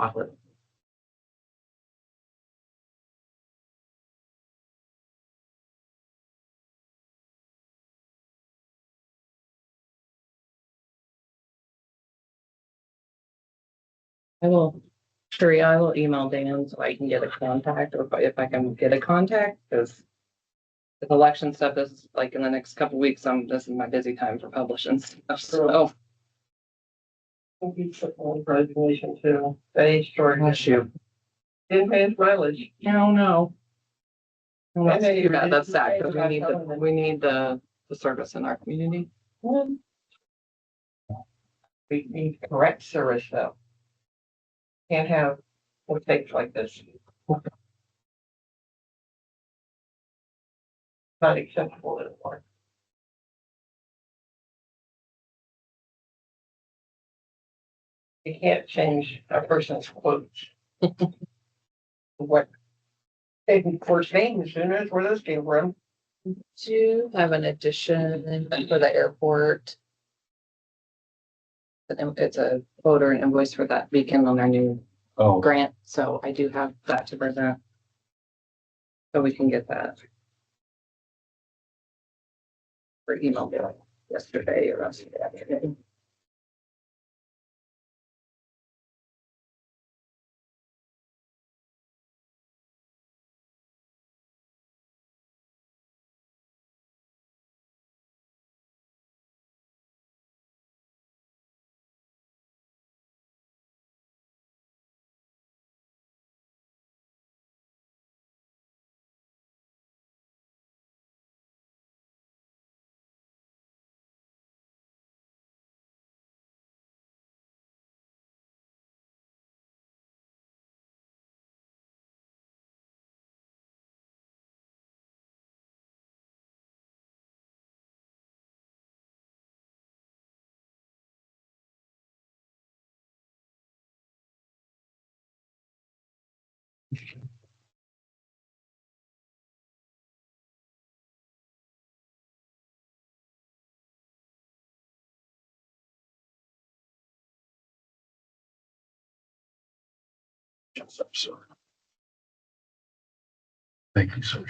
Chocolate. I will, Sheree, I will email Dan so I can get a contact, or if I can get a contact, because the election stuff is like in the next couple weeks, this is my busy time for publishing stuff, so. Graduation too. They short. Shoot. Didn't pay his mileage. No, no. No, that's And too bad. That's sad, they- because we need the service in our community. We need correct service though. Can't have mistakes like this. Not acceptable anymore. You can't change a person's quotes. What? They first name as soon as where those came from. To have an addition for the airport. It's a voter invoice for that beacon on their new grant, so I do have that to present. So we can get that. For email bill yesterday or yesterday afternoon. Thank you, sir.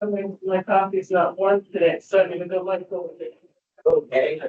I mean, my coffee's not warm today, so I'm gonna go microwave it. Okay.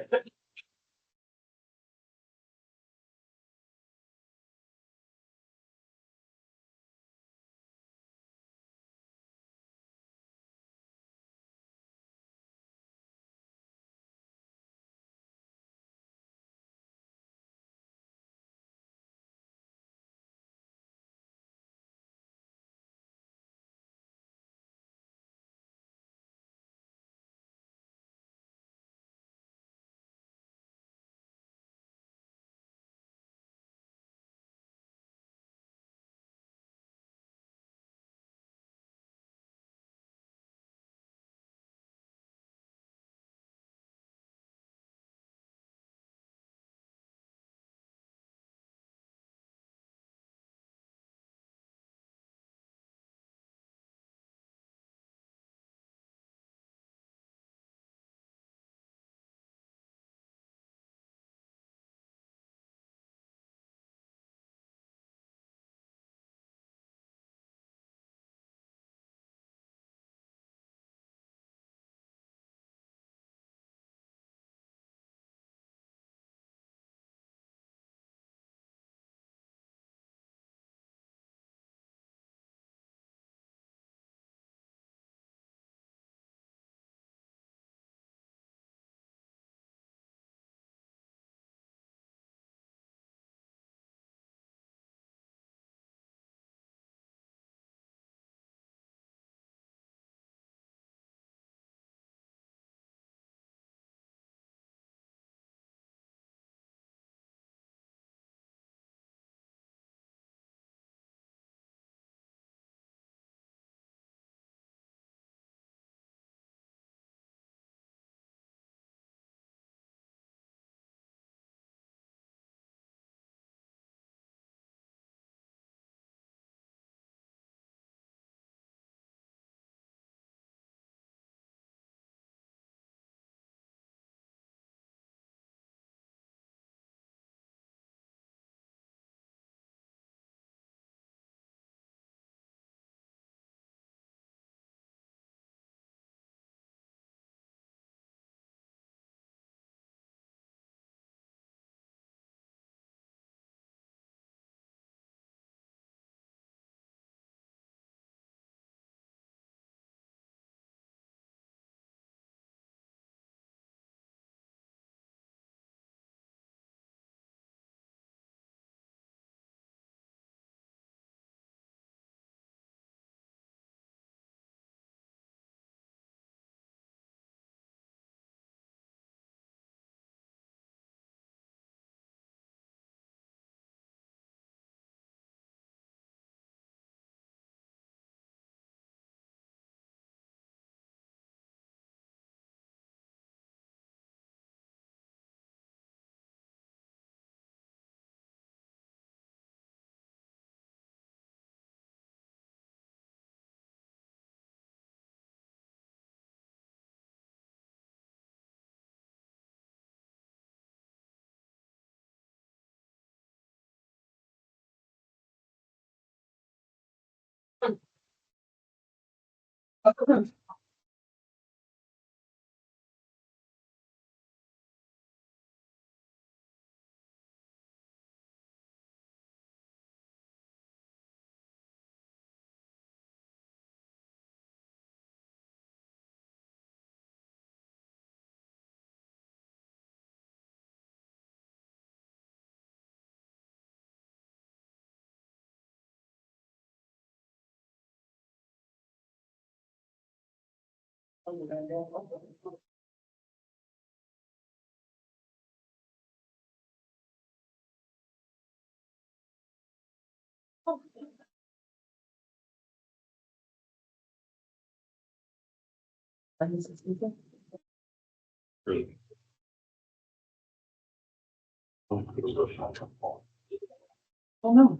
Oh, no.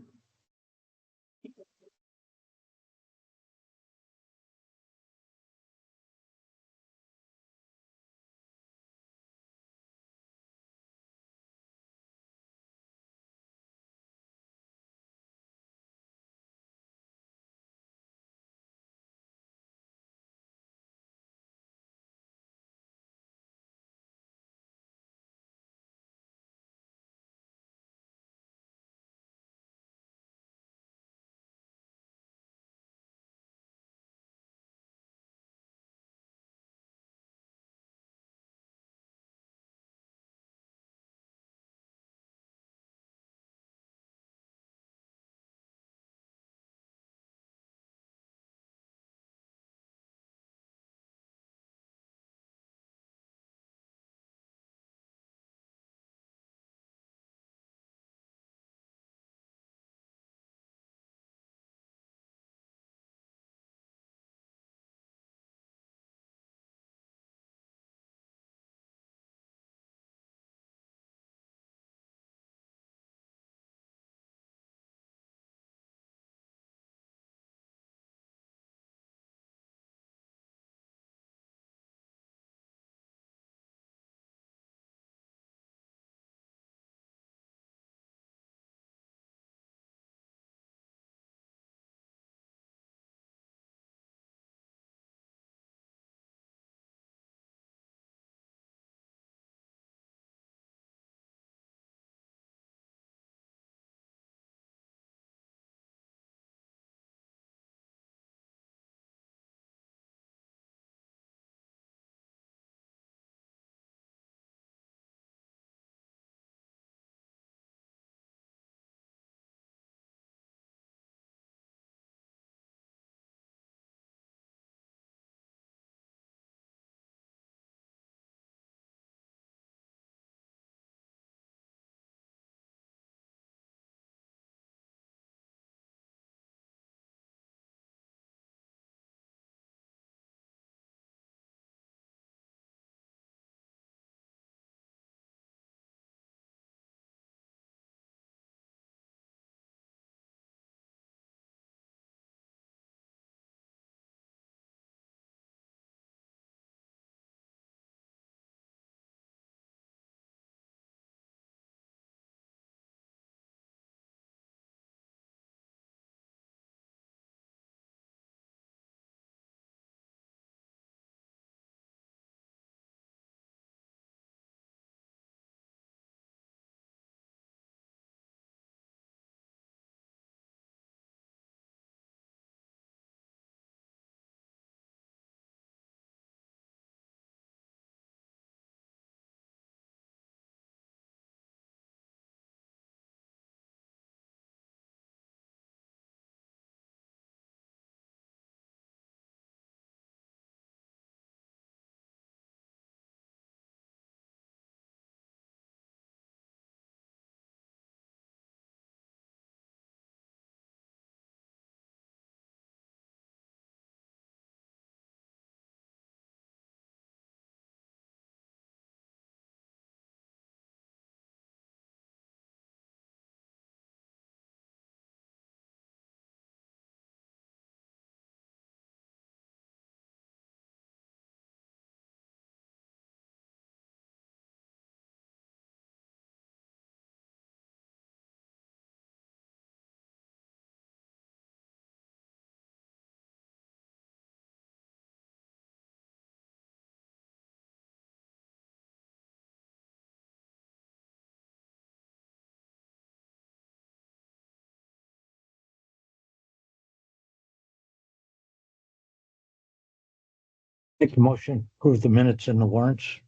Make a motion, approve the minutes and the warrants.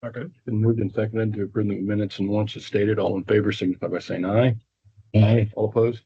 Okay, been moved and seconded to approve the minutes and once as stated, all in favor signify by saying aye. Aye. All opposed?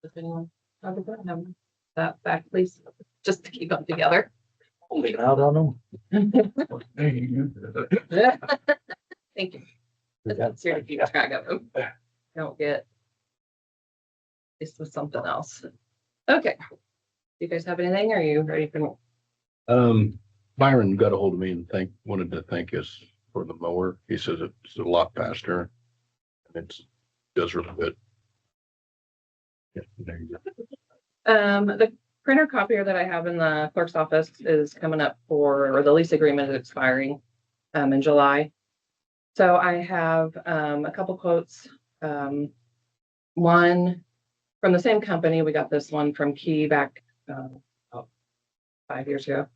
Does anyone have a good number? That back, please, just to keep them together. Holding out on them. Thank you. It's here to keep track of them. Don't get this with something else. Okay. Do you guys have anything? Are you ready for? Byron got a hold of me and wanted to thank us for the mower. He says it's a lot faster and does really good. Yeah, there you go. The printer copier that I have in the clerk's office is coming up or the lease agreement is expiring in July. So I have a couple quotes. One from the same company. We got this one from Key back about 5 years ago.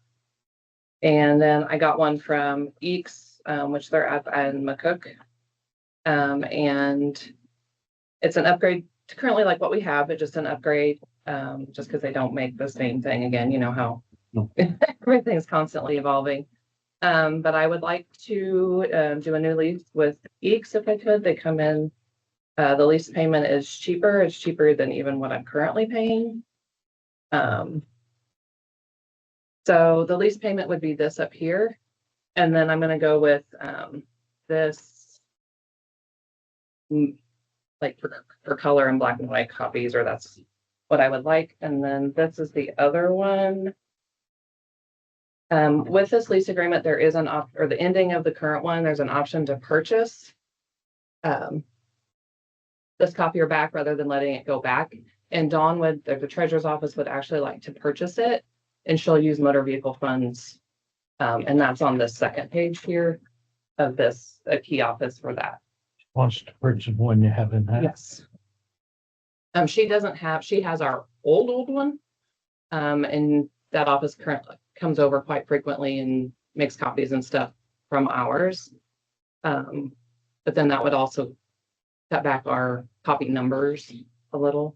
And then I got one from Eeks, which they're at in McCook. And it's an upgrade to currently like what we have, but just an upgrade, just because they don't make the same thing again. You know how everything's constantly evolving. But I would like to do a new lease with Eeks if I could. They come in. The lease payment is cheaper. It's cheaper than even what I'm currently paying. So the lease payment would be this up here. And then I'm going to go with this like for color and black and white copies, or that's what I would like. And then this is the other one. With this lease agreement, there is an or the ending of the current one, there's an option to purchase this copier back rather than letting it go back. And Dawn would, the treasurer's office would actually like to purchase it, and she'll use motor vehicle funds. And that's on the second page here of this, a key office for that. Wants to purchase one you haven't had. Yes. She doesn't have, she has our old one. And that office currently comes over quite frequently and makes copies and stuff from ours. But then that would also cut back our copy numbers a little.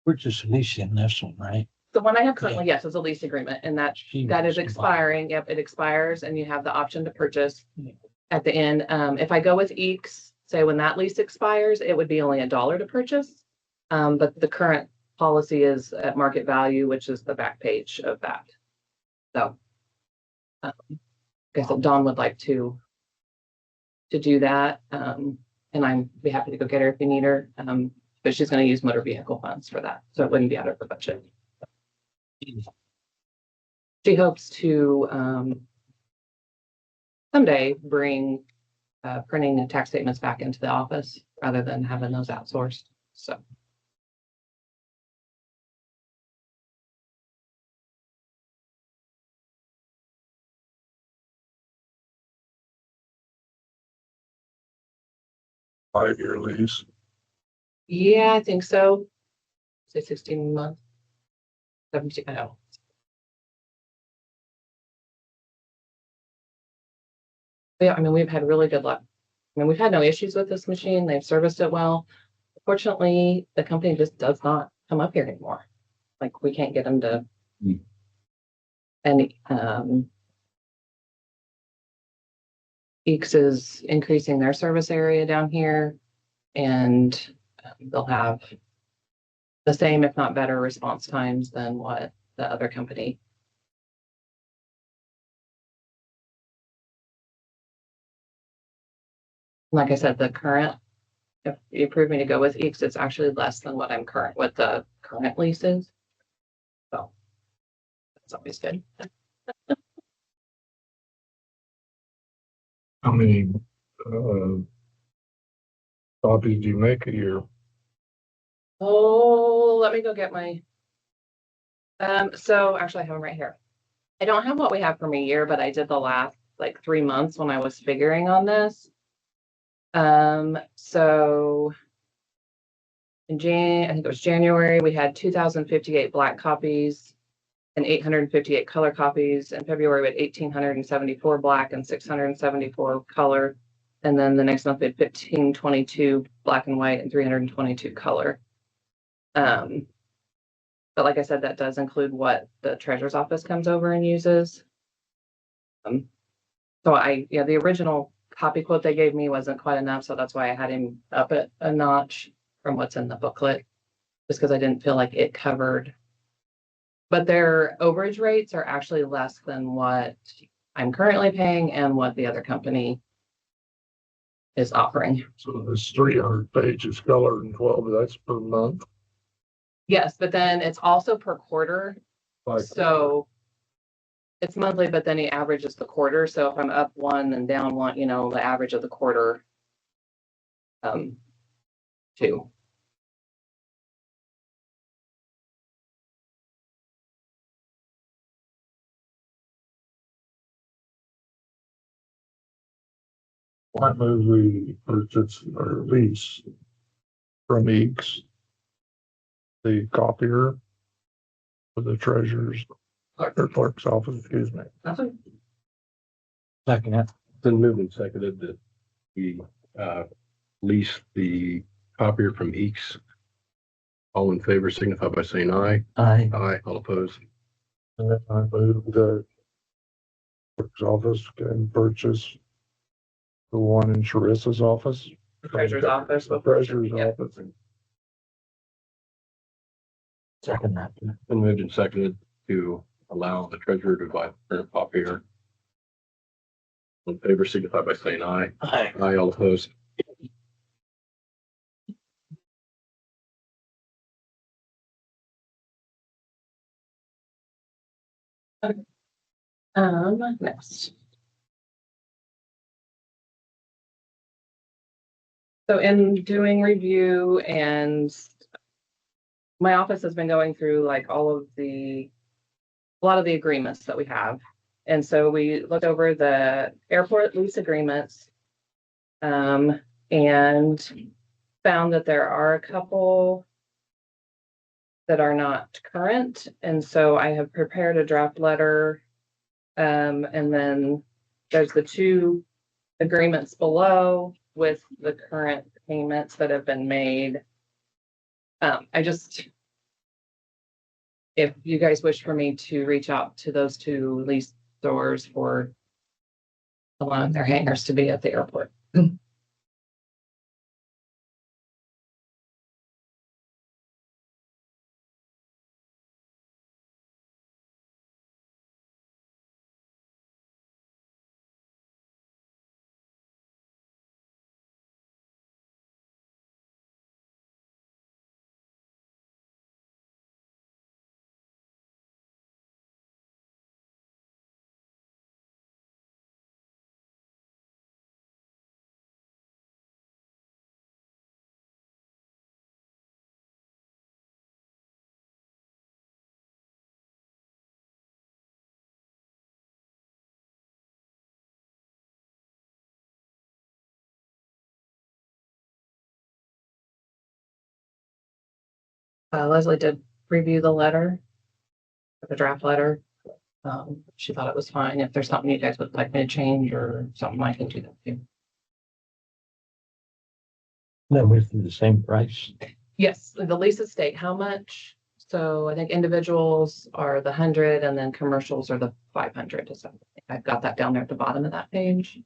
We're just leasing this one, right? The one I have currently, yes, is a lease agreement, and that is wants to buy. expiring. Yep, it expires, and you have the option to purchase at the end. If I go with Eeks, say when that lease expires, it would be only $1 to purchase. But the current policy is at market value, which is the back page of that. So, I guess Dawn would like to do that, and I'm be happy to go get her if you need her. But she's going to use motor vehicle funds for that, so it wouldn't be out of her budget. She hopes to someday bring printing and tax statements back into the office rather than having those outsourced. So. 5-year lease. Yeah, I think so. Say 16 months. 17, I know. Yeah, I mean, we've had really good luck. I mean, we've had no issues with this machine. They've serviced it well. Fortunately, the company just does not come up here anymore. Like, we can't get them to. Hmm. And Eeks is increasing their service area down here, and they'll have the same, if not better, response times than what the other company. Like I said, the current, if you approve me to go with Eeks, it's actually less than what what the current lease is. So that's always good. How many, uh, copies do you make a year? Oh, let me go get my. So actually I have them right here. I don't have what we have from a year, but I did the last like 3 months when I was figuring on this. So in I think it was January, we had 2,058 black copies and 858 color copies. In February, we had 1,874 black and 674 color. And then the next month, we had 1,522 black and white and 322 color. But like I said, that does include what the treasurer's office comes over and uses. So the original copy quote they gave me wasn't quite enough. So that's why I had him up it a notch from what's in the booklet, just because I didn't feel like it covered. But their overage rates are actually less than what I'm currently paying and what the other company is offering. So there's 300 pages colored and 12, that's per month. Yes, but then it's also per quarter. Like, So it's monthly, but then he averages the quarter. So if I'm up one and down one, the average of the quarter, two. I move we purchase or lease from Eeks the copier for the treasurer's or clerk's office, excuse me. Second it. Been moved and seconded that we lease the copier from Eeks. All in favor signify by saying aye. Aye. Aye. All opposed. And then I move the clerk's office can purchase the one in Sharissa's office. Treasurer's office. The treasurer's Yep. office. Second that. Been moved and seconded to allow the treasurer to buy the current copier. All in favor signify by saying aye. Aye. Aye. All opposed. Next. So in doing review, and my office has been going through like a lot of the agreements that we have. And so we looked over the airport lease agreements, and found that there are a couple that are not current. And so I have prepared a draft letter. And then there's the two agreements below with the current payments that have been made. If you guys wish for me to reach out to those two lease stores for allowing their hangars to be at the airport. Leslie did review the letter, the draft letter. She thought it was fine. If there's something you guys would like me to change or something, I can do that too. That was the same price. Yes, the leases state how much. So I think individuals are the 100 and then commercials are the 500. So I've got that down there at the bottom of that page.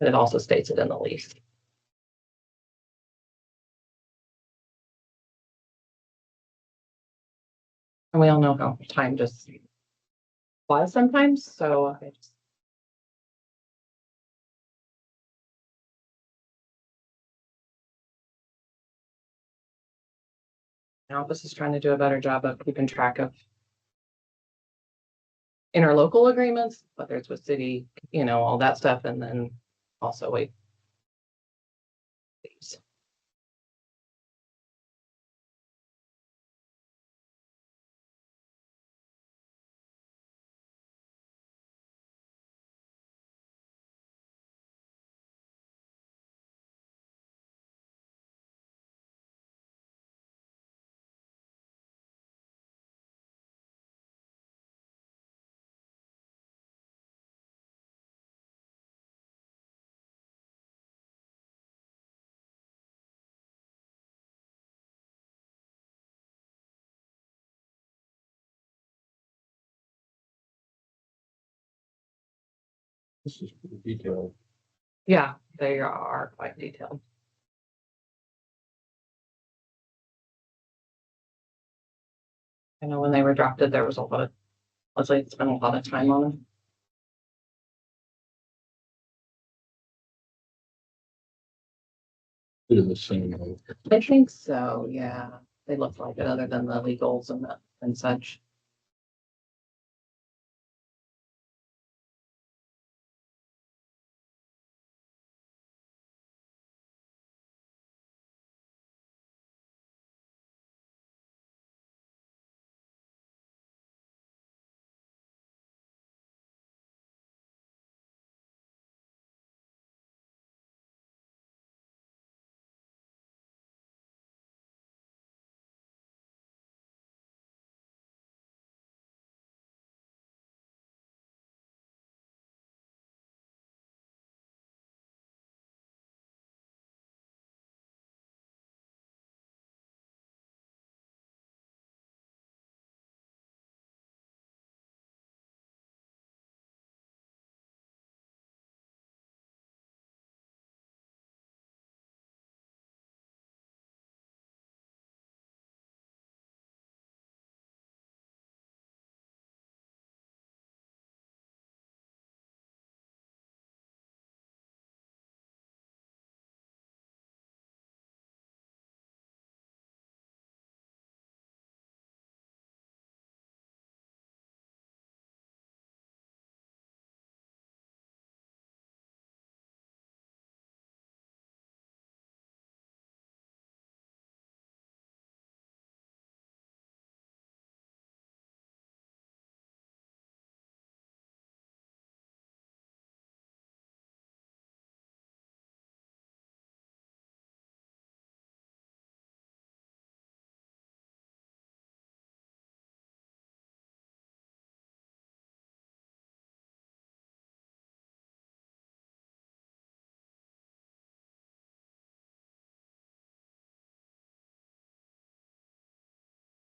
But it also states it in the lease. And we all know how time just flies sometimes, so I just. My office is trying to do a better job of keeping track of interlocal agreements, whether it's with city, all that stuff, and then also wait. This is pretty detailed. Yeah, they are quite detailed. I know when they were drafted, there was a lot of, Leslie spent a lot of time on them. They're the same. I think so, yeah. They look like it other than the legals and such.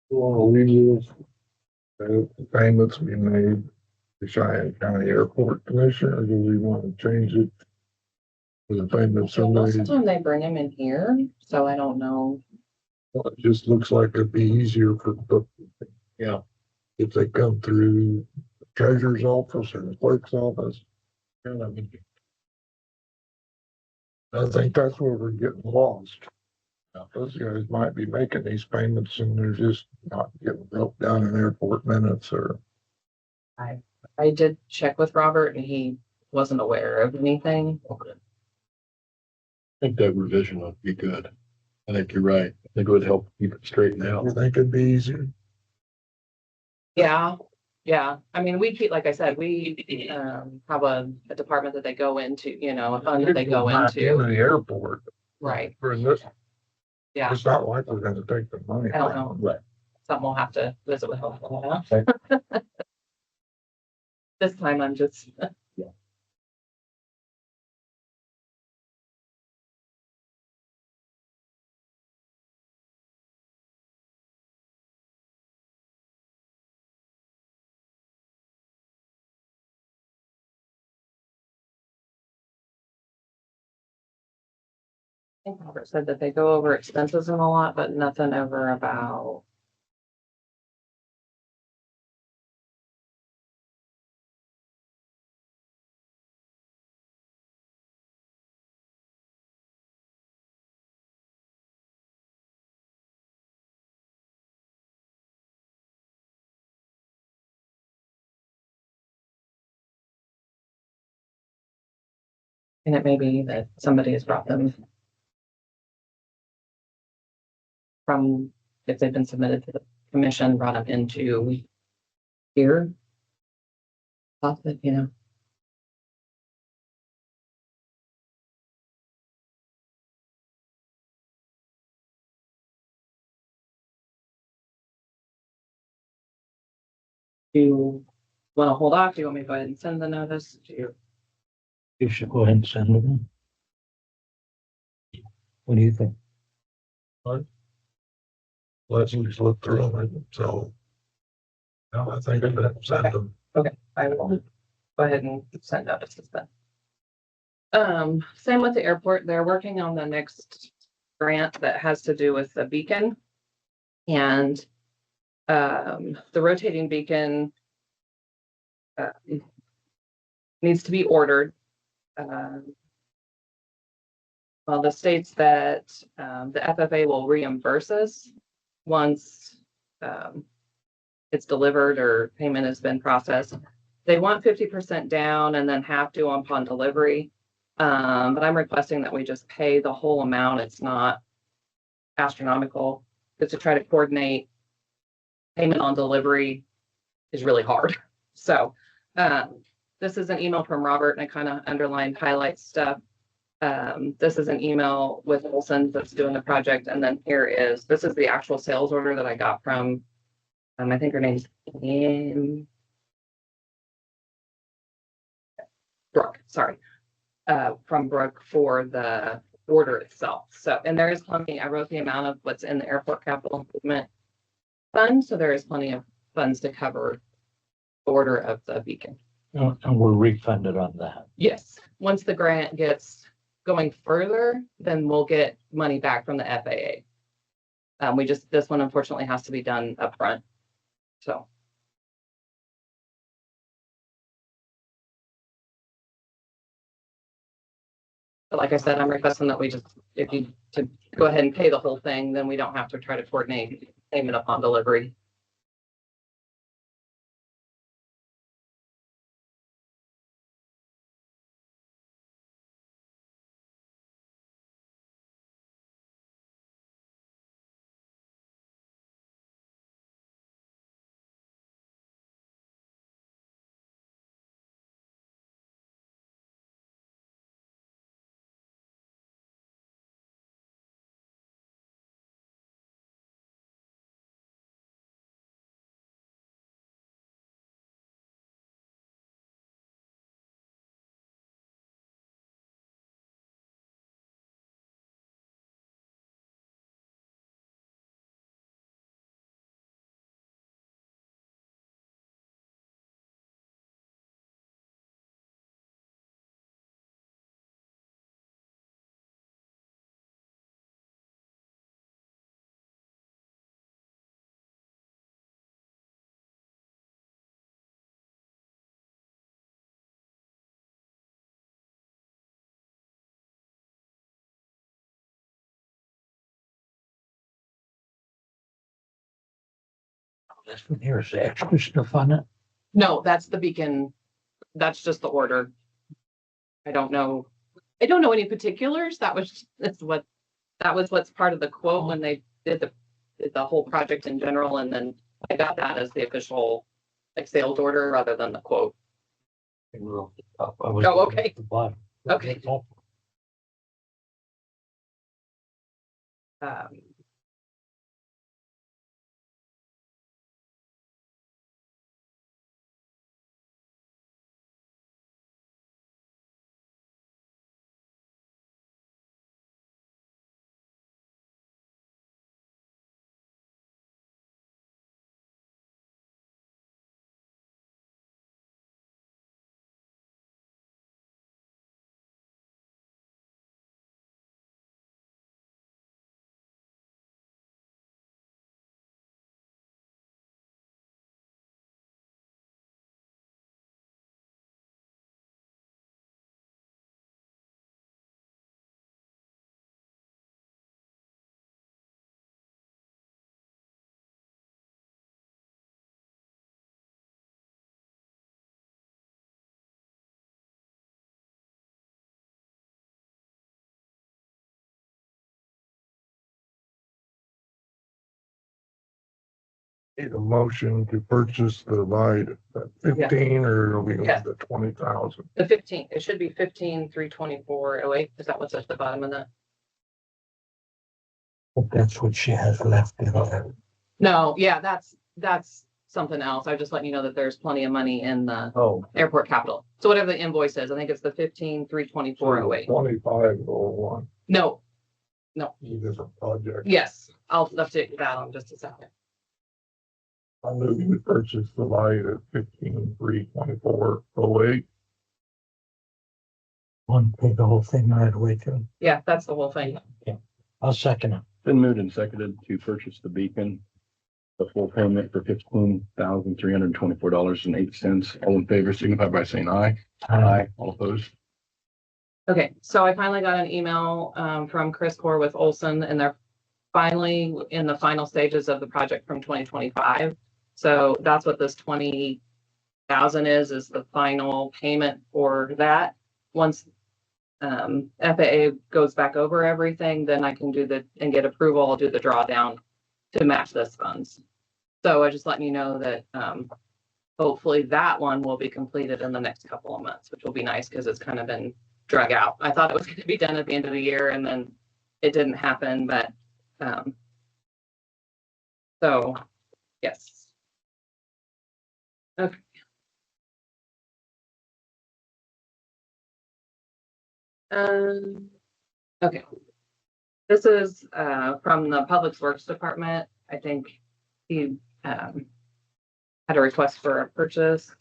Well, we use the payments we made to Cheyenne County Airport Commissioner, or do we want to change it? For the payments So most somebody, of the time they bring them in here, so I don't know. it just looks like it'd be easier for the. Yeah. If they come through the treasurer's office or the clerk's office. Yeah, that would be- I think that's where we're getting lost. Yeah. Those guys might be making these payments and they're just not getting broke down in airport minutes or. I did check with Robert and he wasn't aware of anything. Okay. I think that revision would be good. I think you're right. I think it would help keep it straightened out. You think it'd be easier? Yeah, yeah. I mean, we keep, like I said, we have a department that they go into, a fund that they go Back into. the airport. Right. For this, Yeah, It's not like we're gonna take the money. I don't know. from them. something we'll have to visit with health. on that. This time I'm just. I think Robert said that they go over expenses and a lot, but nothing over about. And it may be that somebody has brought them. From, if they've been submitted to the commission, brought them into here. Thought that, you know. Do you want to hold off? Do you want me to go ahead and send the notice? Do you? You should go ahead and send it in. What do you think? Let's just look through them, so. No, I think that send them. I will go ahead and send notices then. Same with the airport. They're working on the next grant that has to do with the beacon. And the rotating beacon needs to be ordered. Well, the states that the FFA will reimburse us once it's delivered or payment has been processed. They want 50% down and then half due upon delivery. But I'm requesting that we just pay the whole amount. It's not astronomical. But to try to coordinate payment on delivery is really hard. So this is an email from Robert, and I kind of underlined highlight stuff. This is an email with Olson that's doing the project. And then this is the actual sales order that I got from, I think her name's Brooke, sorry, from Brooke for the order itself. So, and there is plenty, I wrote the amount of what's in the airport capital improvement fund. So there is plenty of funds to cover the order of the beacon. And we're refunded on that. Yes, once the grant gets going further, then we'll get money back from the FAA. This one unfortunately has to be done upfront. So. But like I said, I'm requesting that we just, if you to go ahead and pay the whole thing, then we don't have to try to coordinate payment upon delivery. This one here is the extra stuff on it. No, that's the beacon. That's just the order. I don't know any particulars. That was what's part of the quote when they did the whole project in general. And then I got that as the official like sales order rather than the quote. Oh, okay. At the bottom. Okay. um, Need a motion to purchase the light at 15 or are we going Yeah. to 20,000? the 15, it should be 15,324.08. Is that what's at the bottom of that? But that's what she has left in there. No, yeah, that's something else. I'm just letting you know that there's plenty of money in the Oh, airport capital. So whatever the invoice is, I think it's the 15,324.08. 2501, No, different project. yes, I'll update that in just a second. I move we purchase the light at 15,324.08. one, pay the whole thing right away too. Yeah, that's the whole thing. I'll second it. Been moved and seconded to purchase the beacon. The full payment for $15,324.08. All in favor, signify by saying aye. All opposed? Okay, so I finally got an email from Chris Core with Olson, and they're finally in the final stages of the project from 2025. So that's what this 20,000 is the final payment for that. Once FAA goes back over everything, then I can and get approval. I'll do the drawdown to match this funds. So I just letting you know that hopefully that one will be completed in the next couple of months, which will be nice because it's kind of been drug out. I thought it was going to be done at the end of the year and then it didn't happen, but so yes. Okay. Okay. This is from the Public Works Department. I think he had a request for a purchase.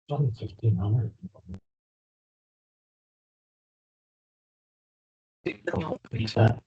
It's only 1,500. What's that?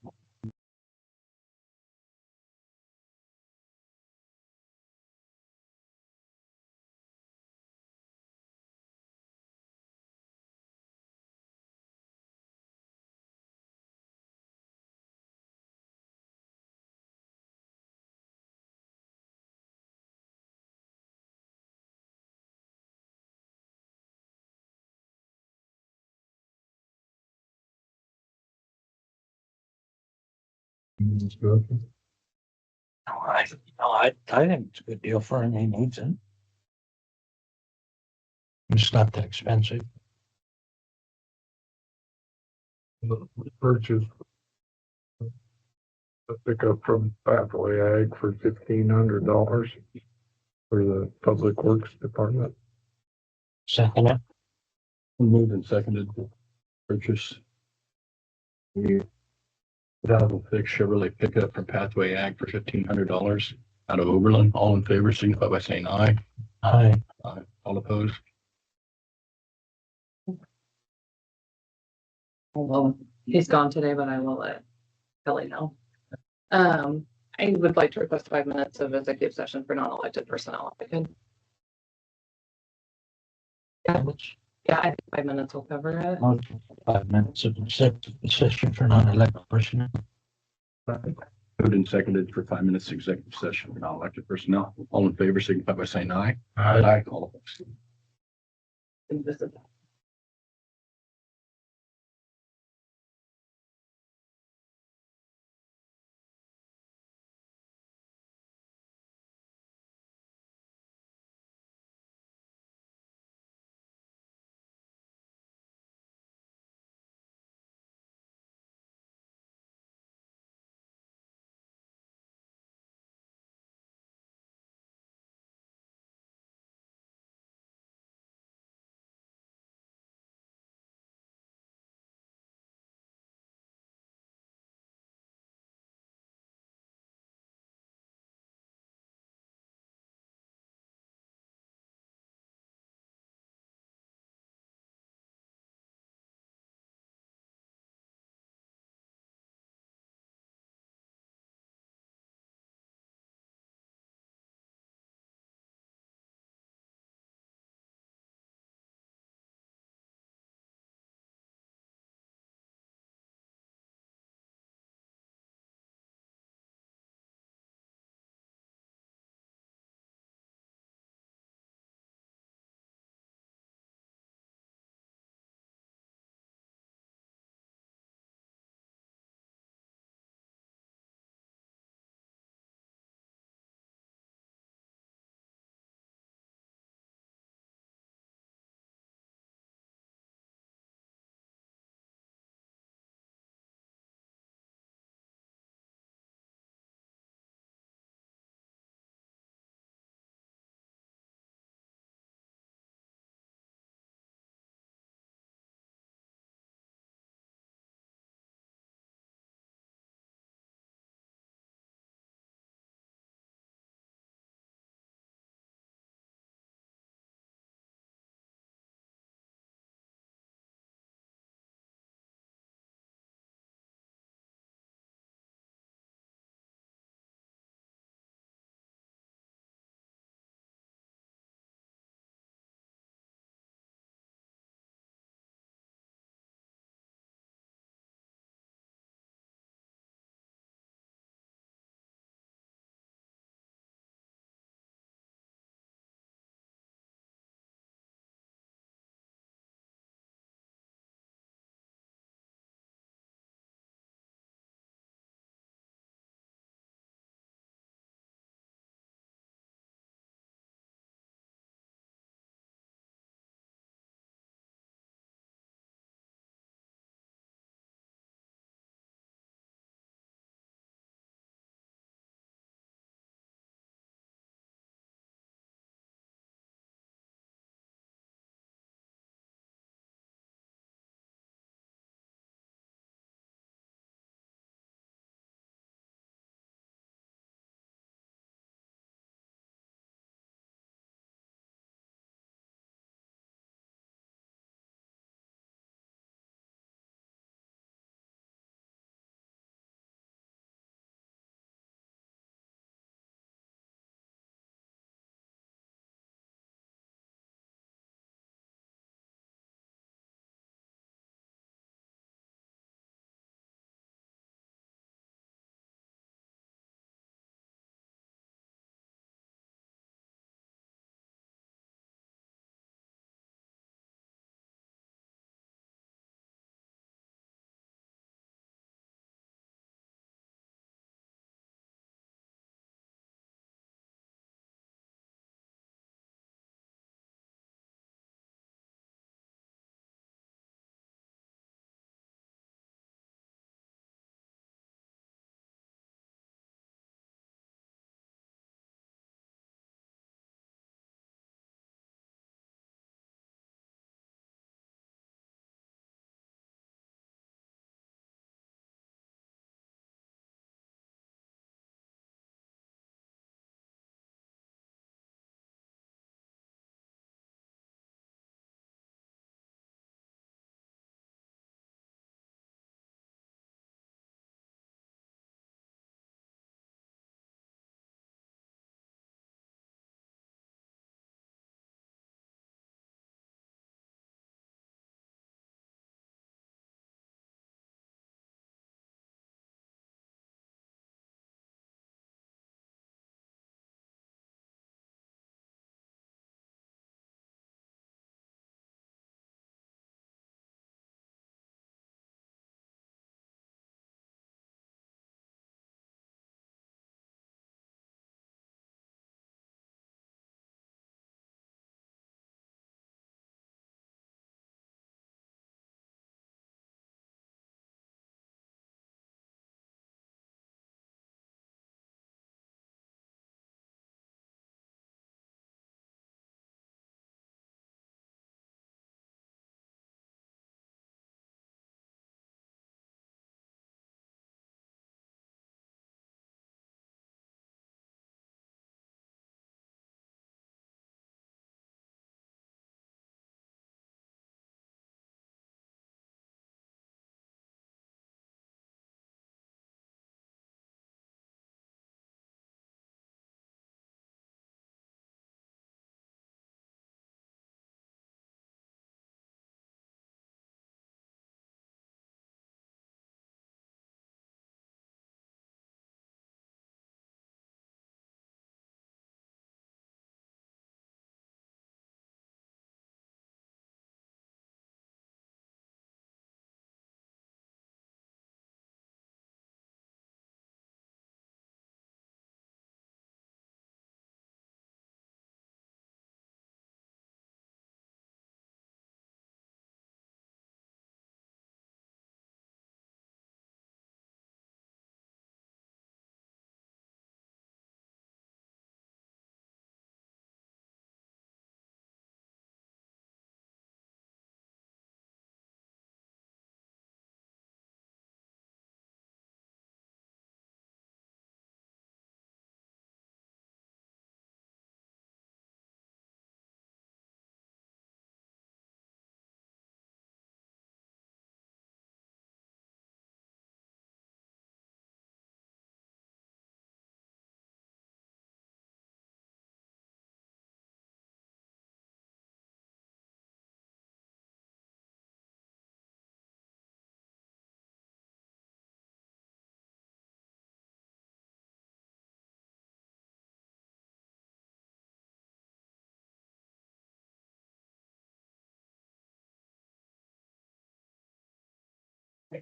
No, I think it's a good deal for him. He needs it. It's not that expensive. We purchased a pickup from Pathway Ag for $1,500 for the Public Works Department. Second it. Moved and seconded to purchase the valuable fixed Chevrolet pickup from Pathway Ag for $1,500 out of Oberlin. All in favor, signify by saying aye. Aye. Aye. All opposed? Well, he's gone today, but I will let Kelly know. I would like to request 5 minutes of executive session for non-elected personnel. If I could. Yeah, I think 5 minutes will cover it. Motion for 5 minutes of executive session for non-elected personnel. Moved and seconded for 5 minutes executive session for non-elected personnel. All in favor, signify by saying aye. Aye. All opposed? And this is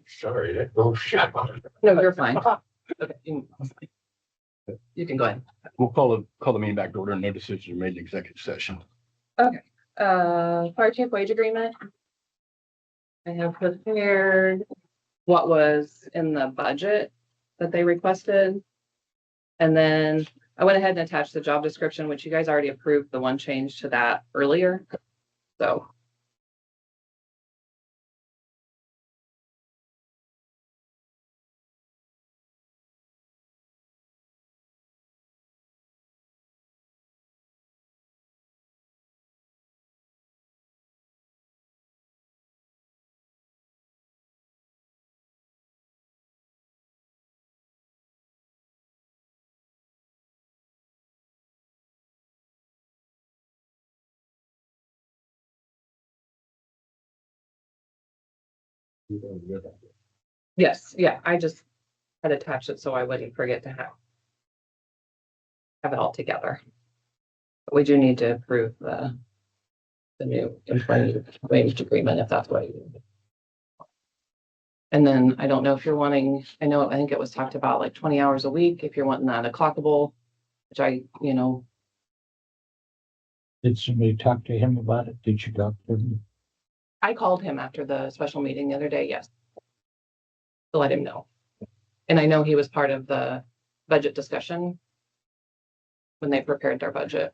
Sorry, that goes shut. No, you're fine. Okay, you can go ahead. We'll call the meeting back to order and no decisions are made in executive session. Fire chief wage agreement. I have prepared what was in the budget that they requested. And then I went ahead and attached the job description, which you guys already approved the one change to that earlier. So. Yes, yeah, I just had attached it so I wouldn't forget to have it all together. But we do need to approve the new employee wage agreement if that's what you. And then I don't know if you're wanting, I think it was talked about like 20 hours a week, if you're wanting that a clockable, which Did somebody talk to him about it? Did you talk to him? I called him after the special meeting the other day, yes. To let him know. And I know he was part of the budget discussion when they prepared their budget.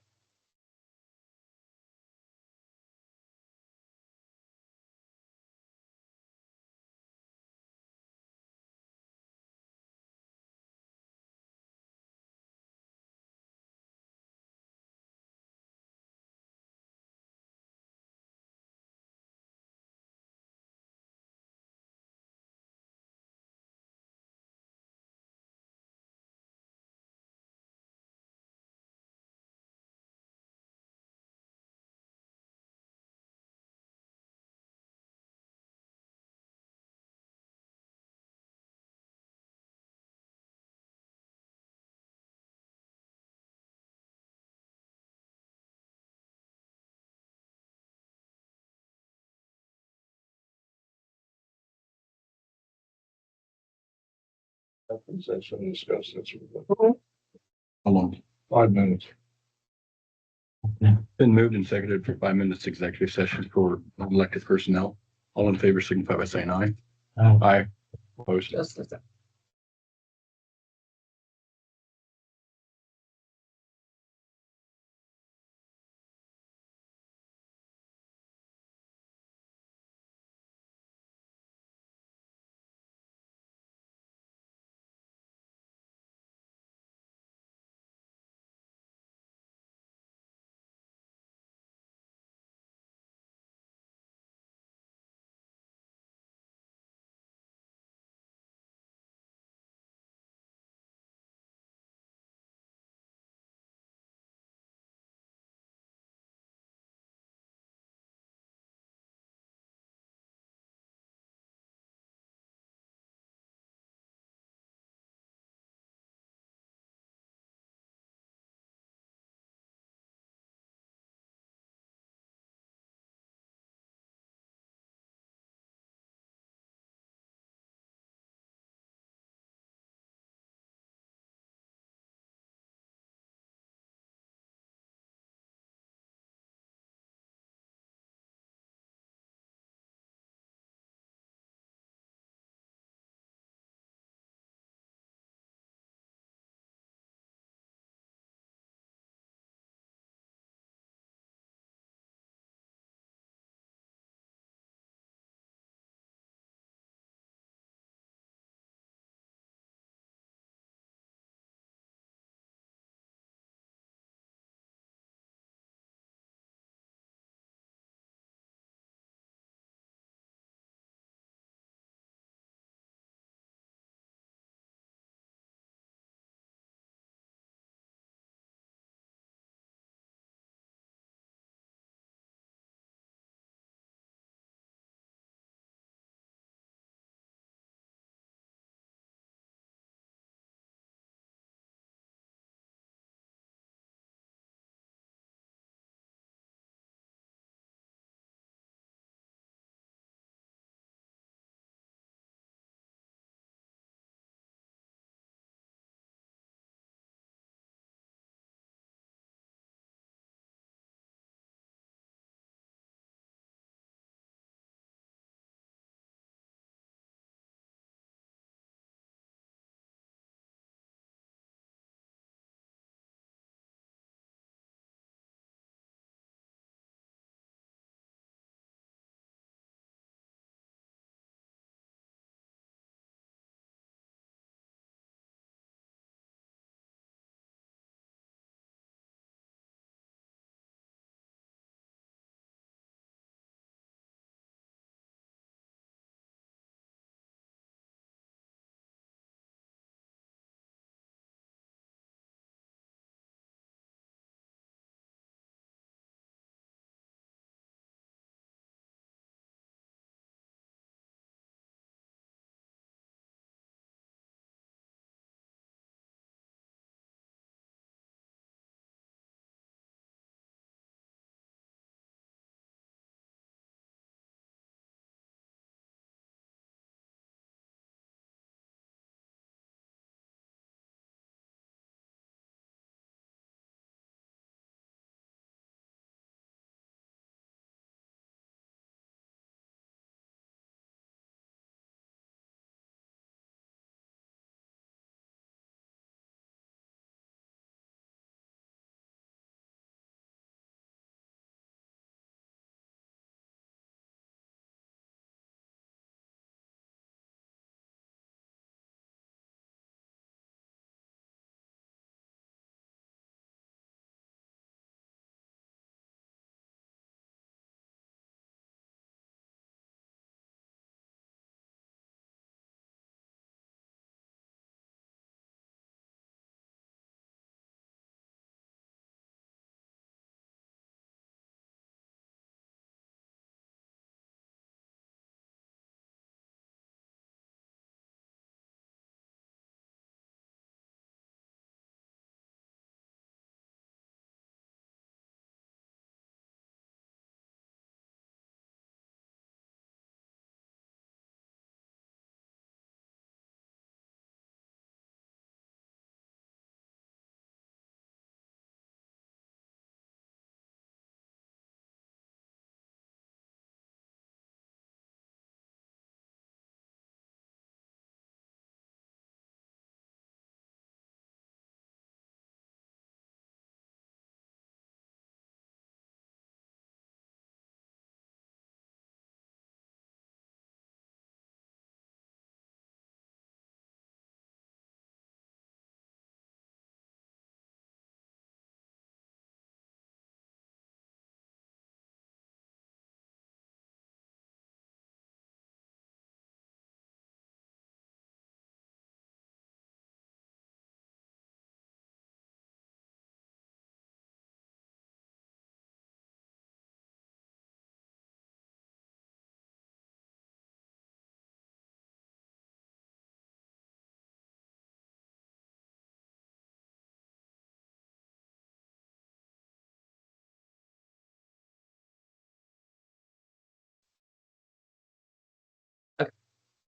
Session discuss this. How long? 5 minutes. Been moved and seconded for 5 minutes executive session for elected personnel. All in favor signify by saying aye. Aye. Opposed? Just a second.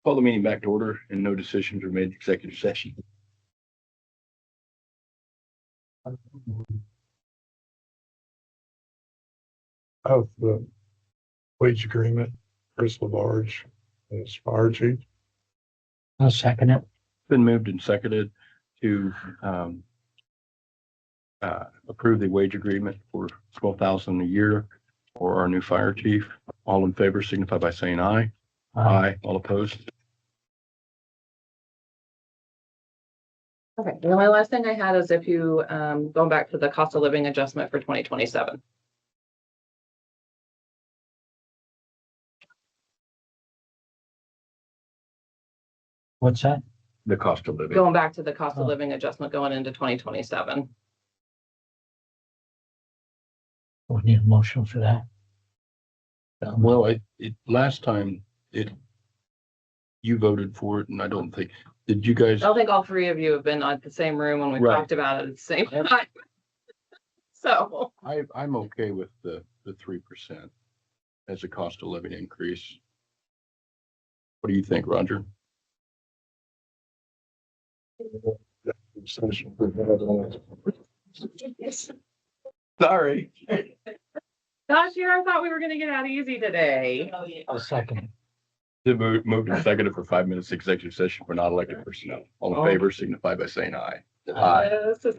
Call the meeting back to order and no decisions were made in executive session. Of the wage agreement, Chris Labarge as fire chief. I'll second it. Been moved and seconded to approve the wage agreement for 12,000 a year for our new fire chief. All in favor signify by saying aye. Aye. All opposed? Okay, the only last thing I had is if you, going back to the cost of living adjustment for 2027. What's that? The cost of living. Going back to the cost of Oh. living adjustment going into 2027. We need a motion for that. Well, last time you voted for it and I don't think, did you guys? I don't think all three of you have been at the same room when we Right. talked about it at the same time. So, I'm okay with the 3% as a cost of living increase. What do you think, Roger? Session for that on Sorry. gosh, here I thought we were gonna get out easy today. I'll second The moved and seconded for 5 minutes executive session for not elected personnel. All in favor signify by saying aye. Aye. This is-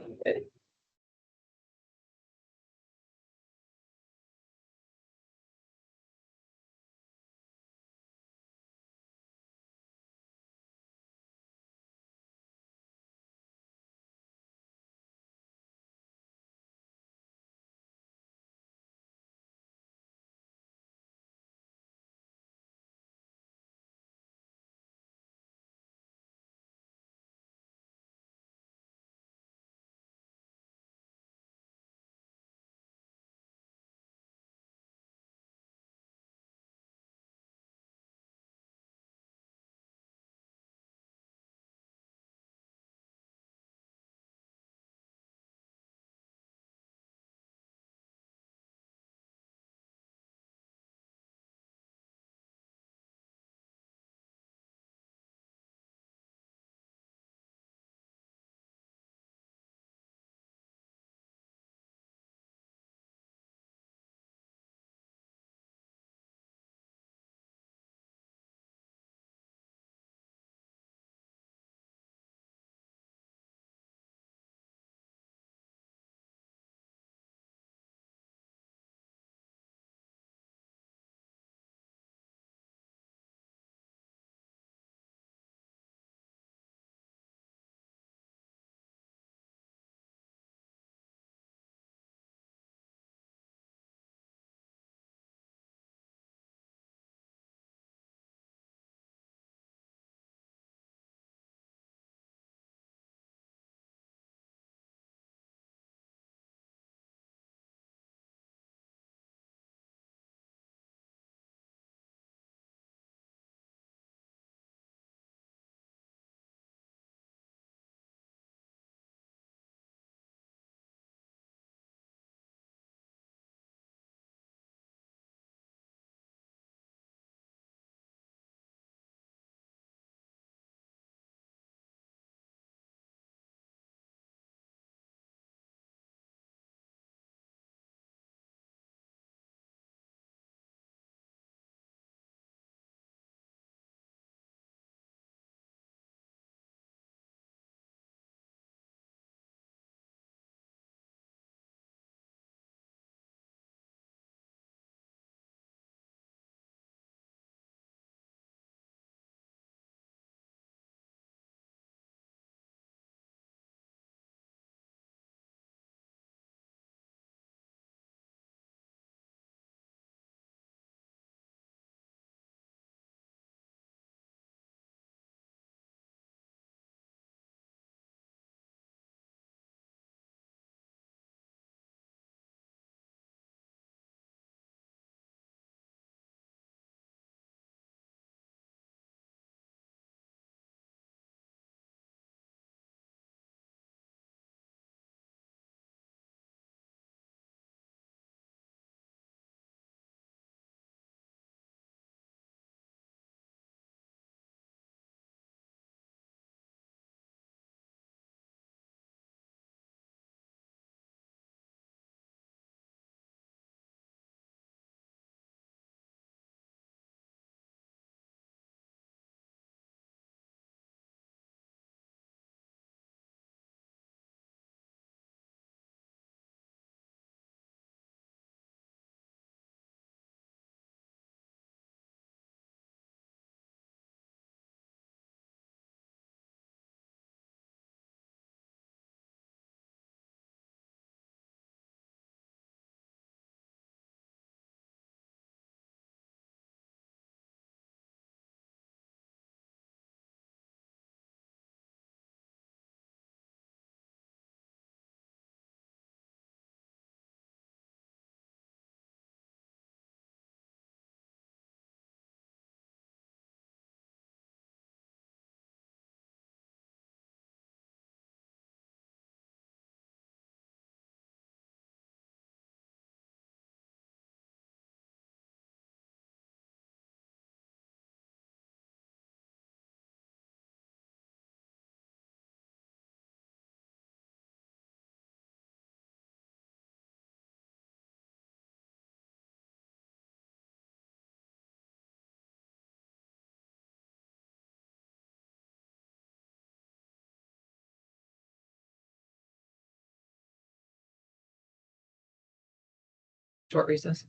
short recess.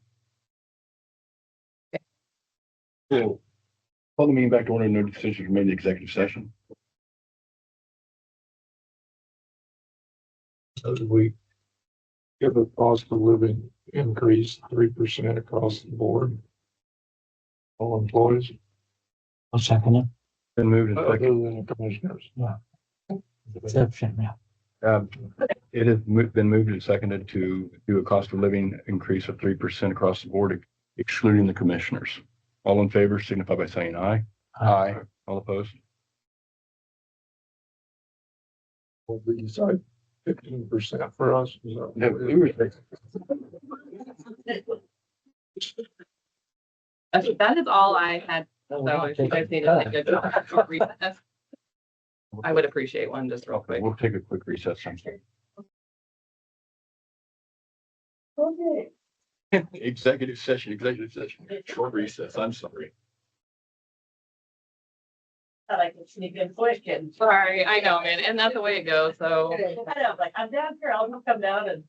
Cool. Call the meeting back to order. No decisions were made in executive session. So do we give a cost of living increase 3% across the board? All employees, I'll second it. Been moved and other seconded. than the commissioners. Exception, yeah. It has been moved and seconded to do a cost of living increase of 3% across the board, excluding the commissioners. All in favor signify by saying aye. Aye. All opposed? Will we decide 15% for us? Is that- No, we were- Okay, that is all I had. So if you guys need to take a short recess, I would appreciate one just real quick. We'll take a quick recess. I'm sorry. Okay. Executive session, short recess. I'm sorry. I can sneak in questions. Sorry, I know, man, and that's the way it goes, so. I know, like, I'm down here, I'll come down and.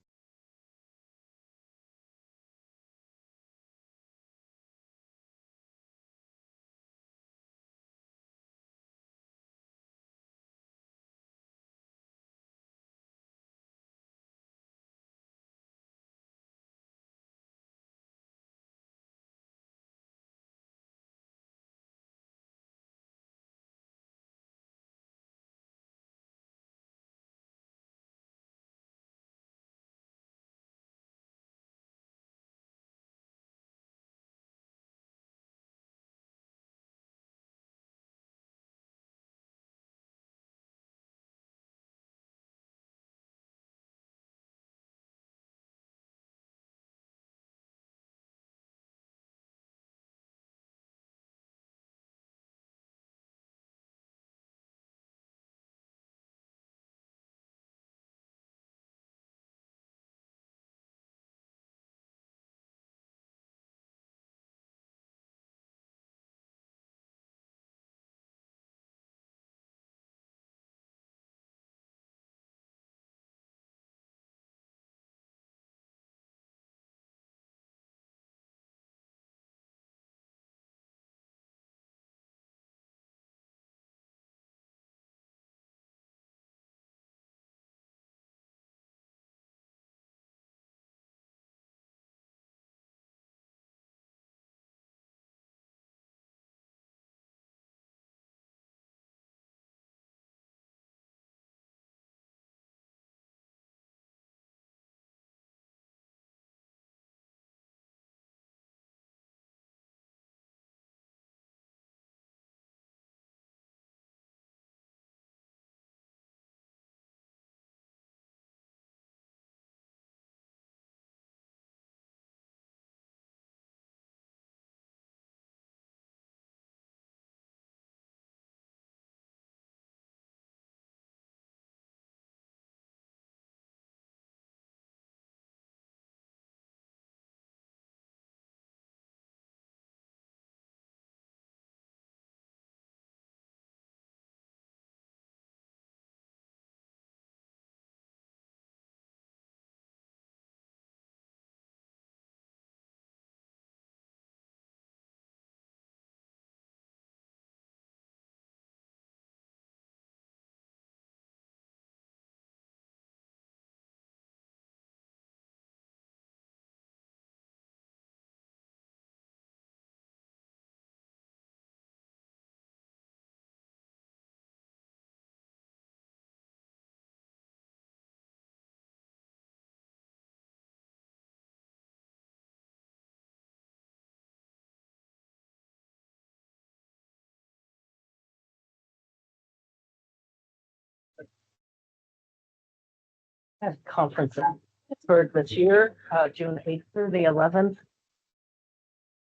Have a conference in Pittsburgh this year, June 8th through the 11th.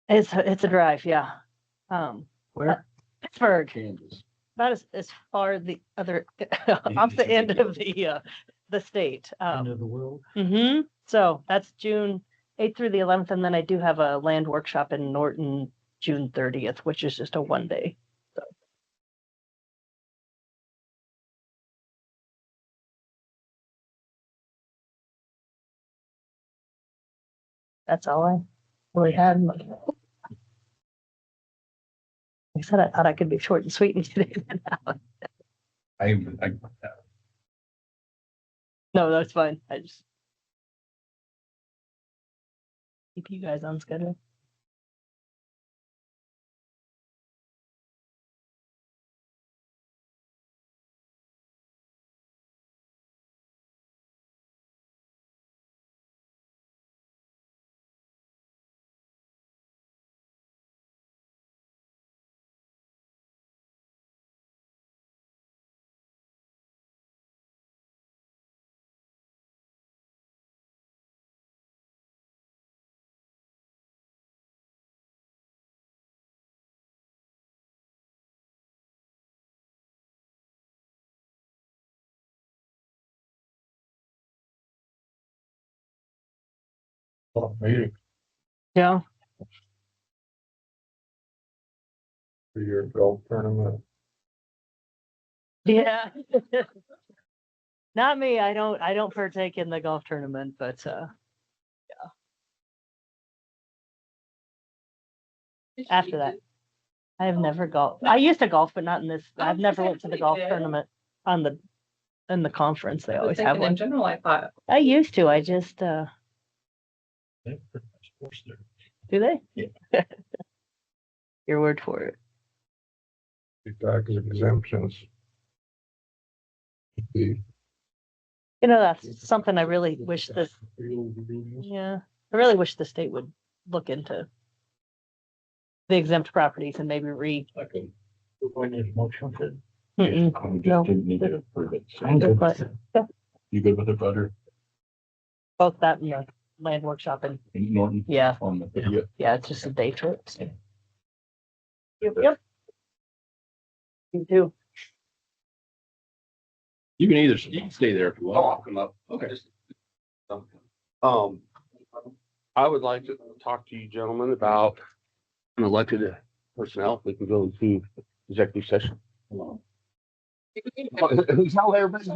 It's a drive, yeah. Where? Pittsburgh, Kansas. about as far the other, off the end of the state. End of the world. So that's June 8th through the 11th, and then I do have a land workshop in Norton, June 30th, which is just a 1 day. That's all I really had. Like I said, I thought I could be short and sweet and today. I, No, that's fine. I just keep you guys on schedule. Meeting Yeah. for your golf tournament. Yeah. Not me. I don't partake in the golf tournament, but after that. I have never golfed. I used to golf, but not in this. I've never went to the golf tournament on in the conference. They I was always have thinking in one. general, I thought, I used to. I just They're pretty much forced there. do they? Yeah. Your word for it. Tax exemptions. The You know, that's something I really wish this. Yeah, I really wish the state would look into the exempt properties and maybe read. I can. We're going to motion for. Mm-mm. I'm No. just didn't need to approve it. I'm good, but You good with it, Butter? both that and the land workshop and In Norton? yeah, On the, yeah, it's just a day trip. So. Yep. You too. you can stay there if you want. I'll come up. Okay. I would like to talk to you gentlemen about an elected personnel. We can go into executive session. Tell everybody,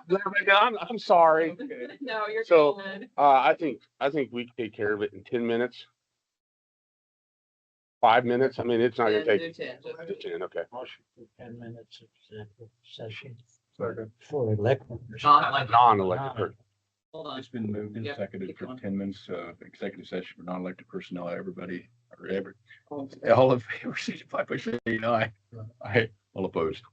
I'm sorry. no, you're So, good. I think we can take care of it in 10 minutes. 5 minutes. I mean, it's not gonna take Do 10, just- 10. Okay. Motion for 10 minutes of executive session second. for elected. Non-elected person. Hold on. It's been moved and Yep, seconded keep for going. 10 minutes, executive session for non-elected personnel, everybody, or every, Oh. all in favor, signify by saying aye. Aye, all opposed.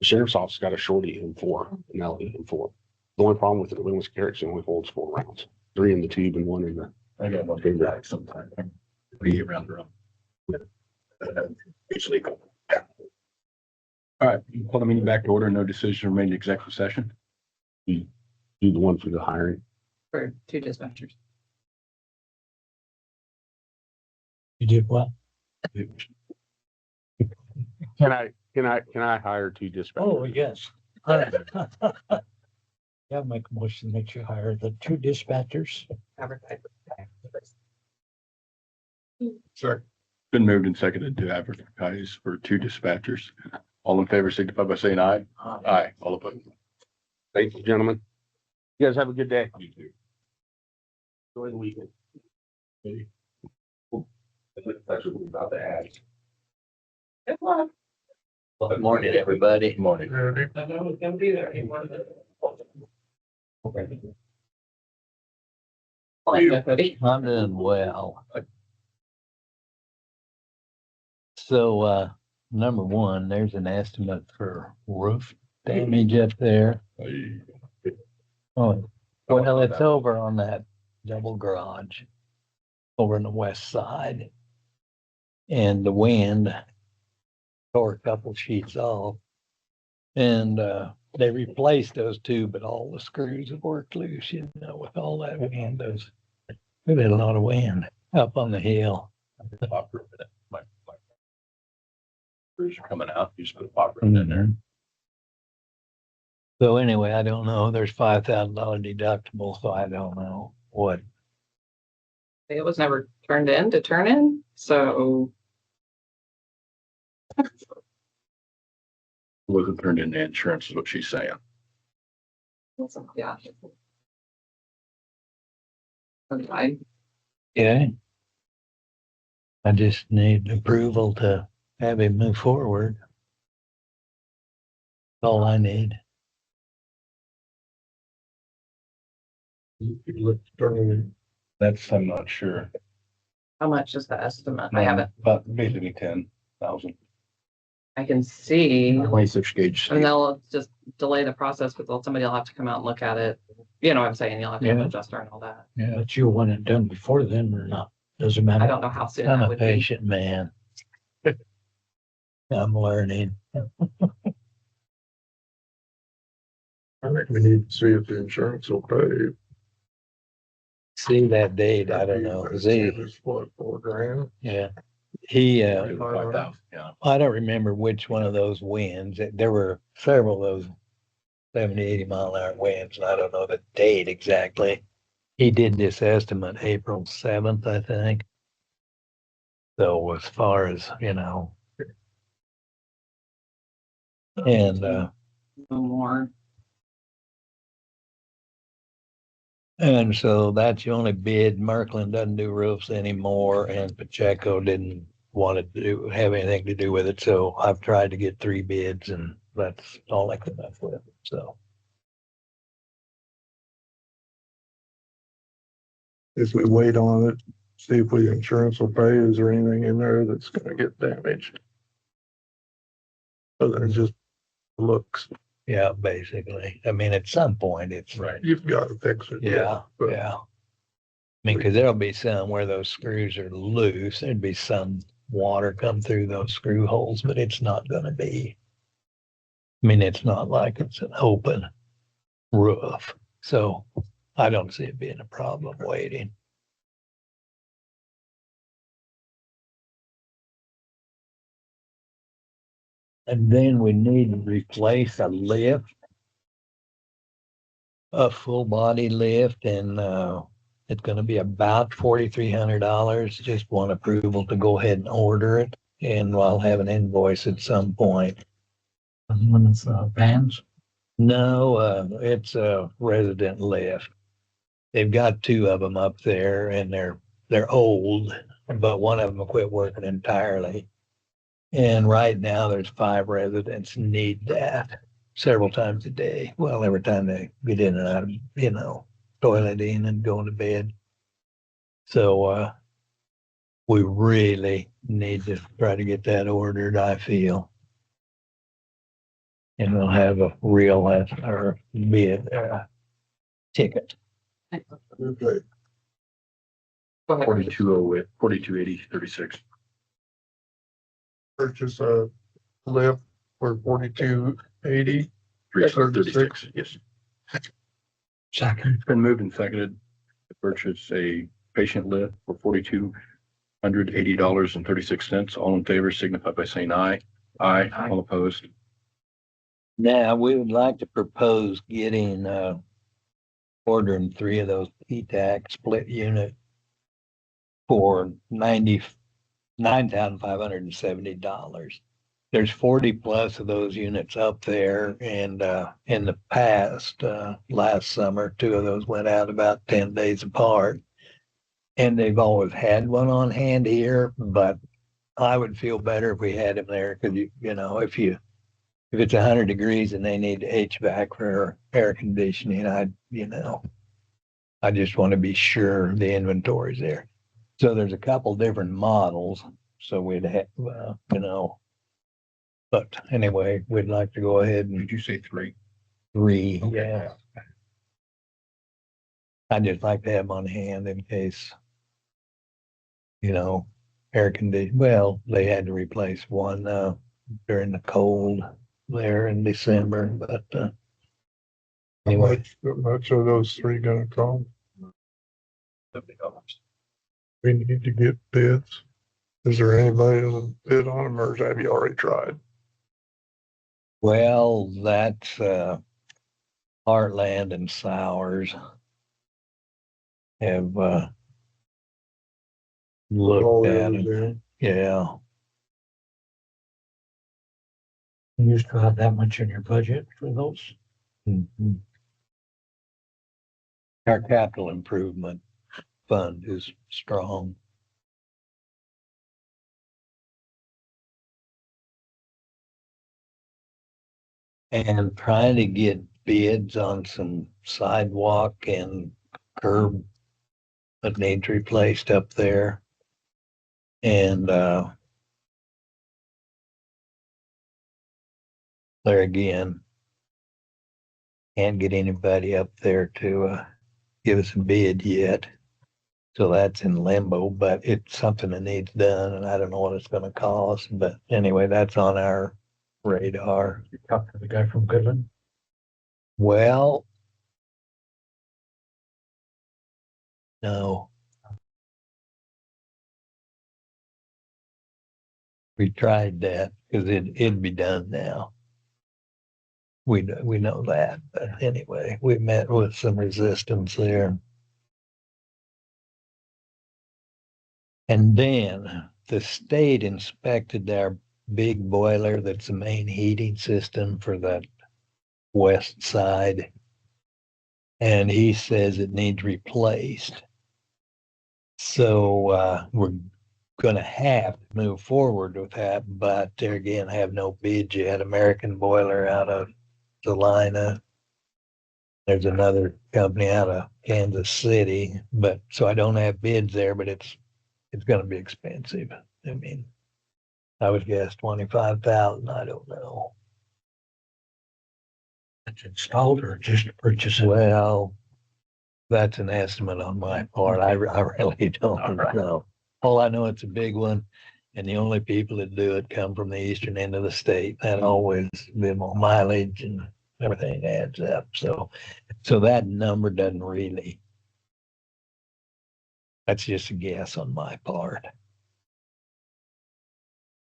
sheriff's office got a shorty M4, an LE M4. The only problem with it, Lewis Carrick's only holds 4 rounds, 3 in the tube and 1 in the. I got one big guy sometime. Be around the room. It's legal. All right, call the meeting back to order. No decision remained in executive session. Do the one for the hiring. For 2 dispatchers. You did what? Can I hire 2 dispatchers? Oh, yes. Yeah, make a motion that you hire the 2 dispatchers. Advertise. Check. Been moved and seconded to advertise for 2 dispatchers. All in favor signify by saying aye. Aye. All opposed. Thank you, gentlemen. You guys have a good day. You too. Enjoy the weekend. That's what we're about to add. Good luck. Good morning, everybody. Good morning. Ready? I know it's gonna be there. He wanted it. I'm doing well. So, number one, there's an estimate for roof damage up there. Oh, well, it's over on that double garage over on the west side. And the wind tore a couple sheets off. And they replaced those 2, but all the screws have worked loose, with all that wind. We've had a lot of wind up on the hill. My screws are coming out. You just put a pop roof in there. So anyway, I don't know. There's $5,000 deductible, so I don't know what. It was never turned in to turn in, so Wasn't turned into insurance is what she's saying. yeah. I Yeah. I just need approval to have him move forward. All I need. That's, I'm not sure. how much is the estimate? I haven't, About basically 10,000. I can see, 26 gauge. and they'll just delay the process, but somebody will have to come out and look at it. You know what I'm saying? You'll have to have an Yeah. adjuster and all that. Yeah. But you want it done before then or not? Doesn't matter. I don't know how soon I'm that a would be. patient man. I'm learning. I think we need to see if the insurance will pay. See that date, I don't know. It's what, $4,000? Yeah. He, 5,000, yeah. I don't remember which one of those winds. There were several of those 70, 80 mile an hour winds, and I don't know the date exactly. He did this estimate April 7th, I think. So as far as, and, No more. and so that's the only bid. Merklin doesn't do roofs anymore, and Pacheco didn't want to have anything to do with it. So I've tried to get 3 bids, and that's all I could come up with. So If we wait on it, see if the insurance will pay, is there anything in there that's gonna get damaged? Other than just looks, yeah, basically, I mean, at some point it's Right. you've got to fix it. Yeah, but yeah. I mean, because there'll be some where those screws are loose. There'd be some water come through those screw holes, but it's not gonna be. I mean, it's not like it's an open roof, so I don't see it being a problem waiting. And then we need to replace a lift. A full body lift, and it's gonna be about $4,300. Just want approval to go ahead and order it, and I'll have an invoice at some point. One of vans? No, it's a resident lift. They've got 2 of them up there, and they're old, but one of them quit working entirely. And right now, there's 5 residents need that several times a day. Well, every time they get in and out of, toileting and going to bed. So, we really need to try to get that ordered, I feel. And we'll have a real or bid ticket. Okay, 4280, 36. purchase a lift for 4280. 36, yes. Second. It's been moved and seconded to purchase a patient lift for $4,280.36. All in favor signify by saying aye. Aye. All opposed. Now, we would like to propose getting, ordering 3 of those P-TAC split unit for $99,570. There's 40 plus of those units up there, and in the past, last summer, 2 of those went out about 10 days apart. And they've always had one on hand here, but I would feel better if we had them there, because you know, if it's 100 degrees and they need HVAC for air conditioning, I just want to be sure the inventory's there. So there's a couple different models, so we'd have, but anyway, we'd like to go ahead and Did you say 3? 3, yeah. I'd just like to have them on hand in case, air condition. Well, they had to replace one during the cold there in December, but anyway, How much are those 3 gonna cost? $70. We need to get bids. Is there anybody that bid on them, or have you already tried? well, that's Heartland and Sowers have All looked the at others it. in? Yeah. You still have that much in your budget for those? Mhm. Our capital improvement fund is strong. And trying to get bids on some sidewalk and curb that needs replaced up there. And there again, can't get anybody up there to give us a bid yet. So that's in limbo, but it's something that needs done, and I don't know what it's gonna cost, but anyway, that's on our radar. You talked to the guy from Goodland? Well, no. We tried that because it'd be done now. We know that, but anyway, we met with some resistance there. And then the state inspected our big boiler that's the main heating system for the west side. And he says it needs replaced. So we're gonna have to move forward with that, but there again, have no bids yet. American Boiler out of Salina. There's another company out of Kansas City, but so I don't have bids there, but it's gonna be expensive. I mean, I would guess 25,000. I don't know. It's installed or just purchase it? Well, that's an estimate on my part. I really don't know. All I know, it's a big one, and the only people that do it come from the eastern end of the state. That always, the mileage and everything adds up. So that number doesn't really. That's just a guess on my part.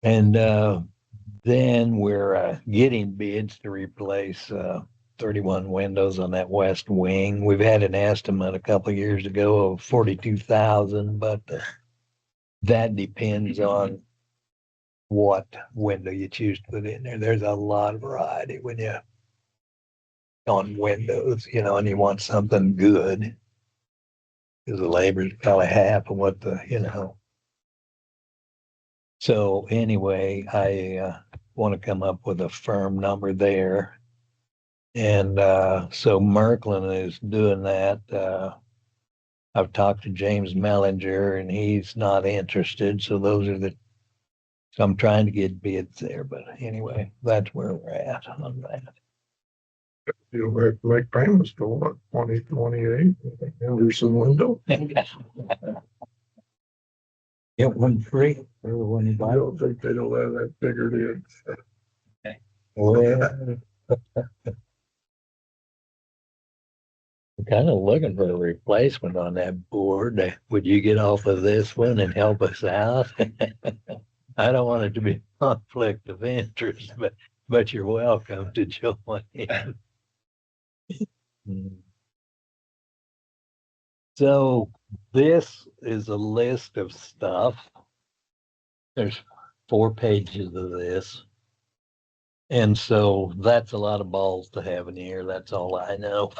And then we're getting bids to replace 31 windows on that west wing. We've had an estimate a couple of years ago of 42,000, but that depends on what window you choose to put in there. There's a lot of variety when you on windows, and you want something good, because the labor is probably half of what So anyway, I want to come up with a firm number there. And so Merklin is doing that. I've talked to James Mellinger, and he's not interested. So those are the So I'm trying to get bids there, but anyway, that's where we're at on that. You'll have to make payments for what, 2028, Anderson window? Get one free or one you I buy. don't think they don't have that figured in. Well, I'm kind of looking for a replacement on that board. Would you get off of this one and help us out? I don't want it to be a conflict of interest, but you're welcome to join in. So this is a list of stuff. There's 4 pages of this. And so that's a lot of balls to have in here. That's all I know.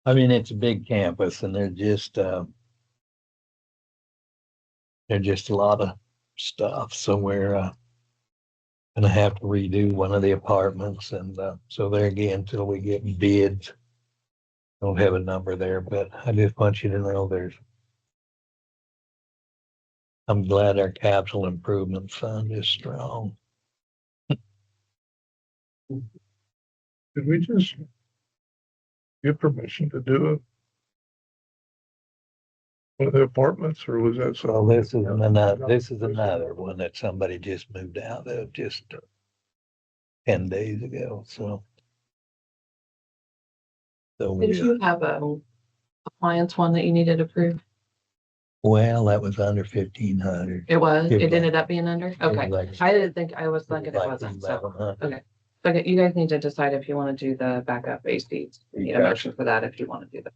I mean, it's a big campus and there's just a lot of stuff. So we're gonna have to redo one of the apartments, and so there again, until we get bids, don't have a number there, but I just want you to know I'm glad our capital improvement fund is strong. Did we just get permission to do it? One of the apartments, or was that Well, something? this is another one that somebody just moved out of just 10 days ago, so. So Did you have a appliance one that you needed approved? well, that was under 1,500. It was, It it was. ended up being under? Okay. I didn't think, I was thinking it Like wasn't, so. 1,100. Okay. Okay, you guys need to decide if you want to do the backup AC. You need a motion for that if you want to do that.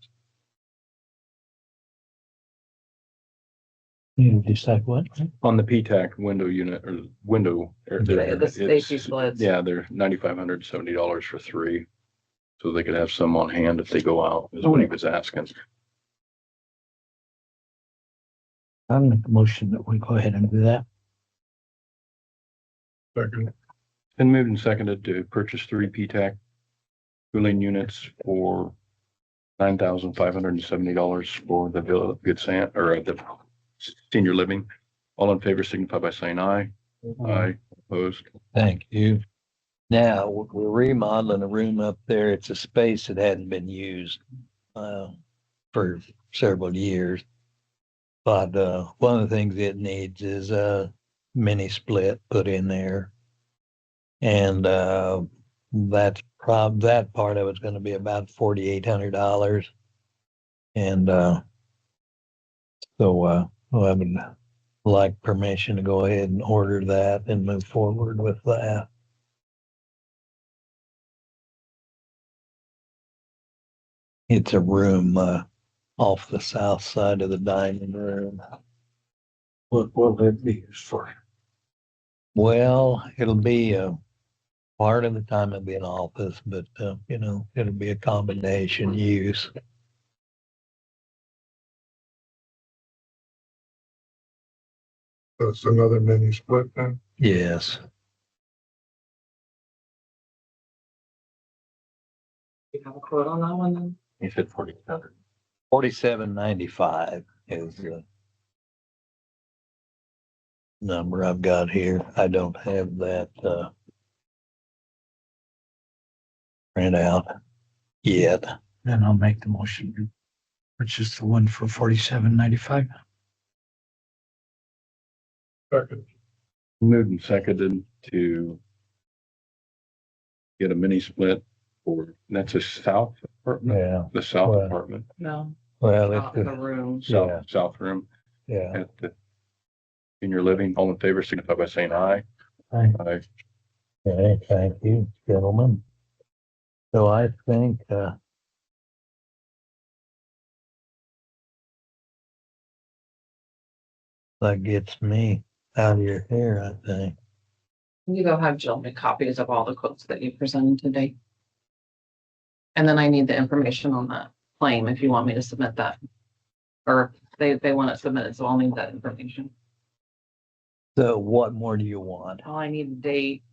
You decide what? On the PTAC window unit or window. Yeah, the safety splits. Yeah, they're $9,570 for 3. So they could have some on hand if they go out, is what he was asking. I'll make a motion that we go ahead and do that. Second, Been moved and seconded to purchase 3 PTAC cooling units for $9,570 for the Good San or the senior living. All in favor signify by saying aye. Aye, opposed. Thank you. Now, we're remodeling a room up there. It's a space that hadn't been used for several years. But one of the things it needs is a mini split put in there. And that part of it's going to be about $4,800. And so I would like permission to go ahead and order that and move forward with that. It's a room off the south side of the dining room. What will it be used for? Well, it'll be part of the time it'll be an office, but it'll be a combination use. that's another mini split then. Yes. You have a quote on that one then? He said 4,800. $47.95 is the number I've got here. I don't have that print out yet. Then I'll make the motion to purchase the one for $47.95. Second, Moved and seconded to get a mini split for, that's a south apartment, Yeah. the south Well, apartment, No, Well, not it's the room. Yeah. south room yeah. at the senior living. All in favor signify by saying aye. Aye. Aye. Okay, thank you, gentlemen. So I think that gets me out of your hair, I think. You go have Jill make copies of all the quotes that you presented today. And then I need the information on that claim if you want me to submit that. Or they want it submitted, so I'll need that information. So what more do you want? All I need a date.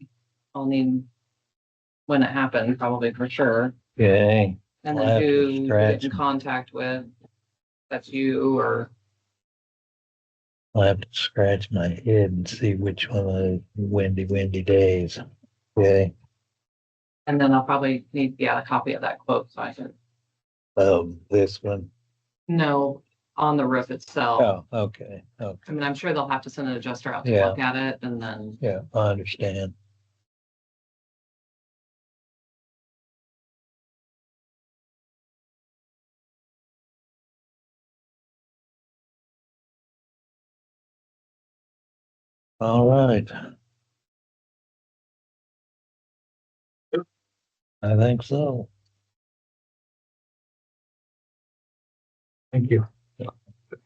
I'll need when it happened, probably for sure. Okay, And I'll then have to who to get scratch. in contact with. That's you or I'll have to scratch my head and see which one of the windy days. Okay. And then I'll probably need, yeah, a copy of that quote so I can This one. know on the roof itself. Oh, okay. Okay. I mean, I'm sure they'll have to send an adjuster out to Yeah. look at it and then, Yeah, I understand. All right. I think so. Thank you.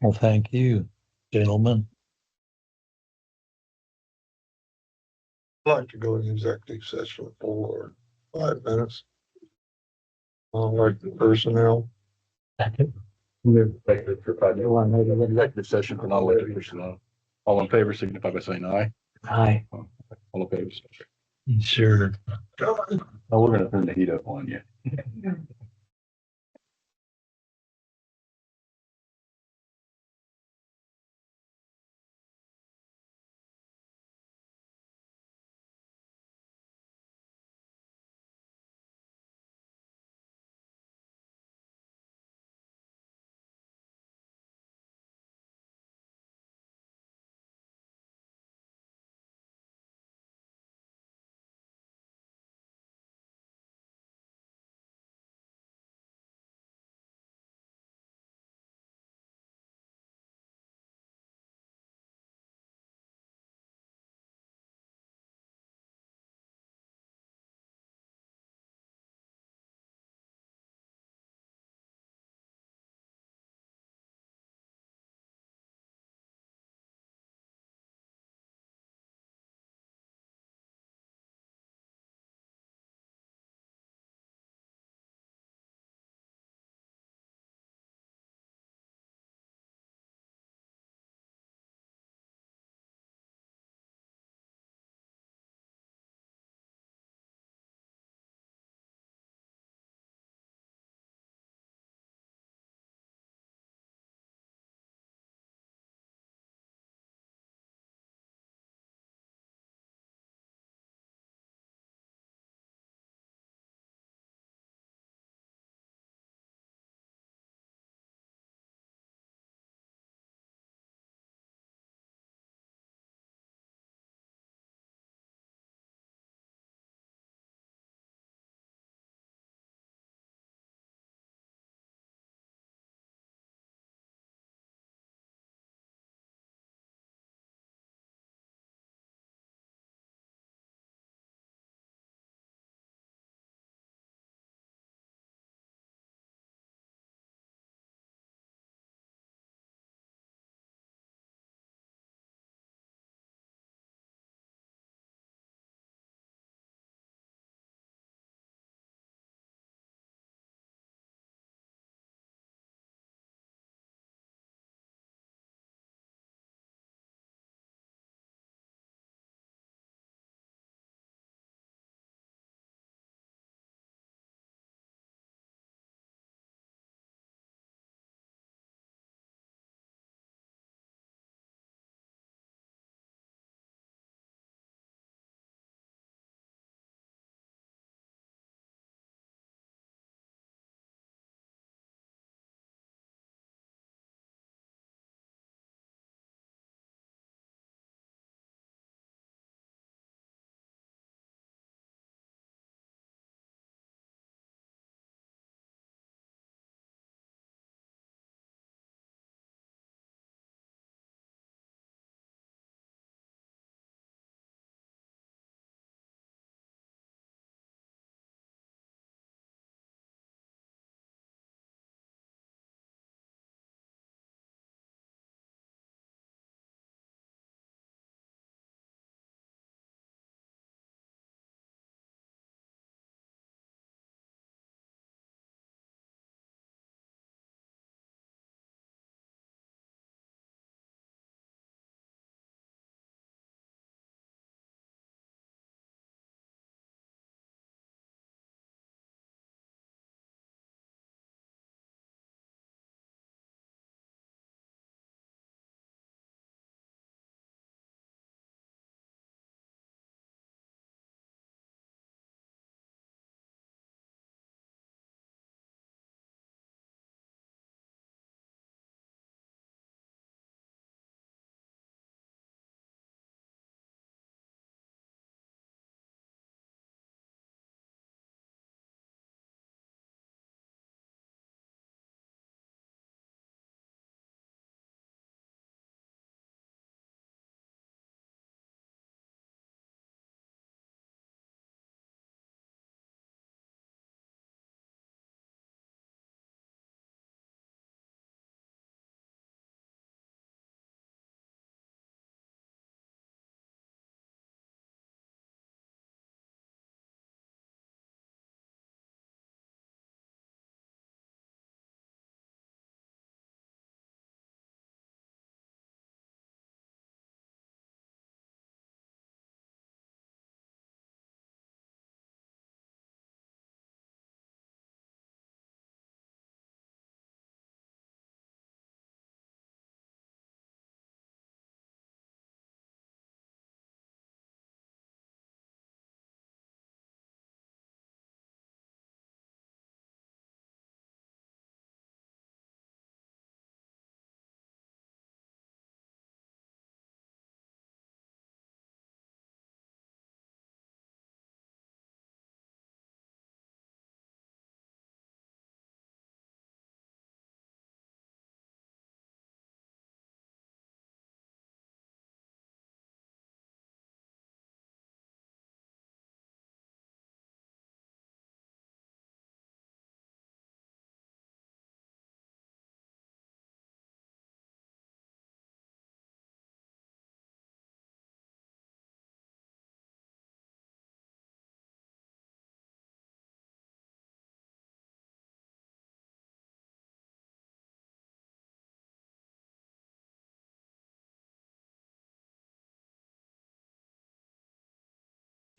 Well, thank you, gentlemen. I'd like to go in executive session for 5 minutes. Like the personnel. Executive session for non-elected personnel. All in favor signify by saying aye. Hi. All opposed. Sure. Oh, we're gonna turn the heat up on you.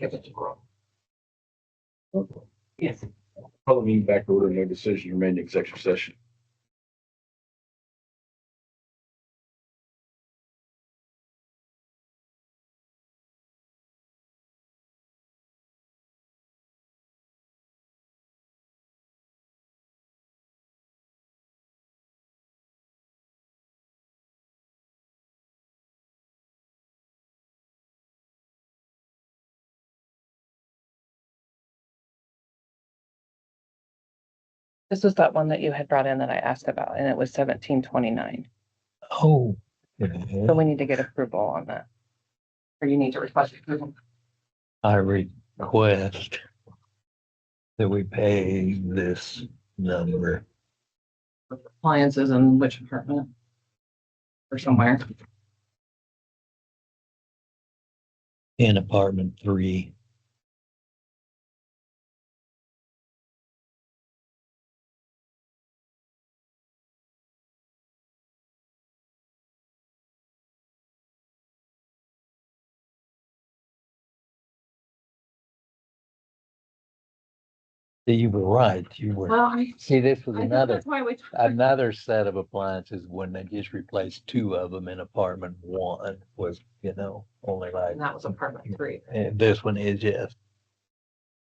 Give it to Rob. Yes. Probably mean back order, no decision remain in executive session. This is that one that you had brought in that I asked about, and it was 1729. Oh. So we need to get approval on that. Or you need to request approval. I request that we pay this number Appliances in which apartment? Or somewhere. in apartment 3. You were right. You were. Well, I See, this was think another, that's why we. another set of appliances when they just replaced 2 of them in apartment 1 was, only like, And that was apartment 3. and this one is, yes,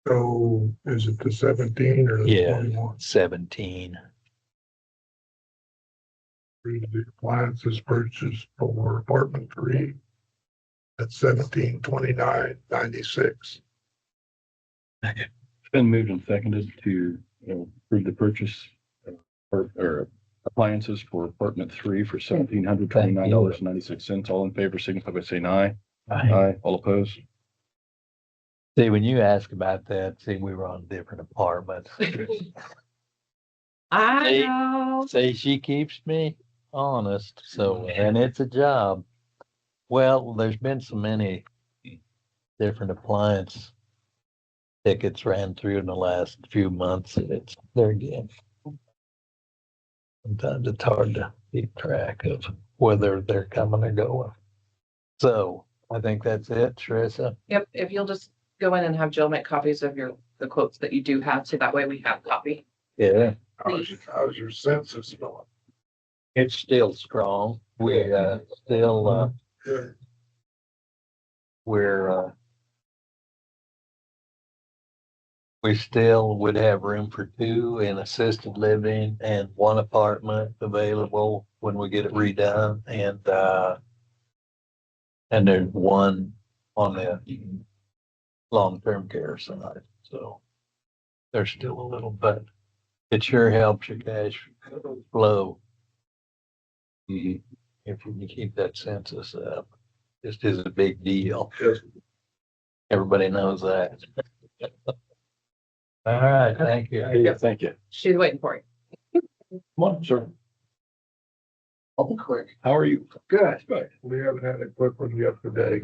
So is it the 17 or the Yeah. 21? 17. Approve the appliances purchased for apartment 3 at 1729.96. It's been moved and seconded to approve the purchase or appliances for apartment 3 for $1,729.96. All in favor, signify by saying aye. Aye. All opposed? See, when you ask about that, see, we were on different apartments. I Hey. know. See, she keeps me honest, so, and it's a job. Well, there's been so many different appliance tickets ran through in the last few months, and it's there again. Sometimes it's hard to keep track of whether they're coming or going. So I think that's it, Teresa. Yep, if you'll just go in and have Jill make copies of the quotes that you do have, so that way we have copy. Yeah, How's your census going? it's still strong. We still Good. we still would have room for 2 in assisted living and 1 apartment available when we get it redone. And there's 1 on the long-term care side. So there's still a little, but it sure helps your cash flow. If you can keep that census up, this is a big deal. Everybody knows that. All right, thank you. Yeah, thank you. She's waiting for you. Come on, sir. I'll be quick. How are you? Good. We haven't had a quick one yet today.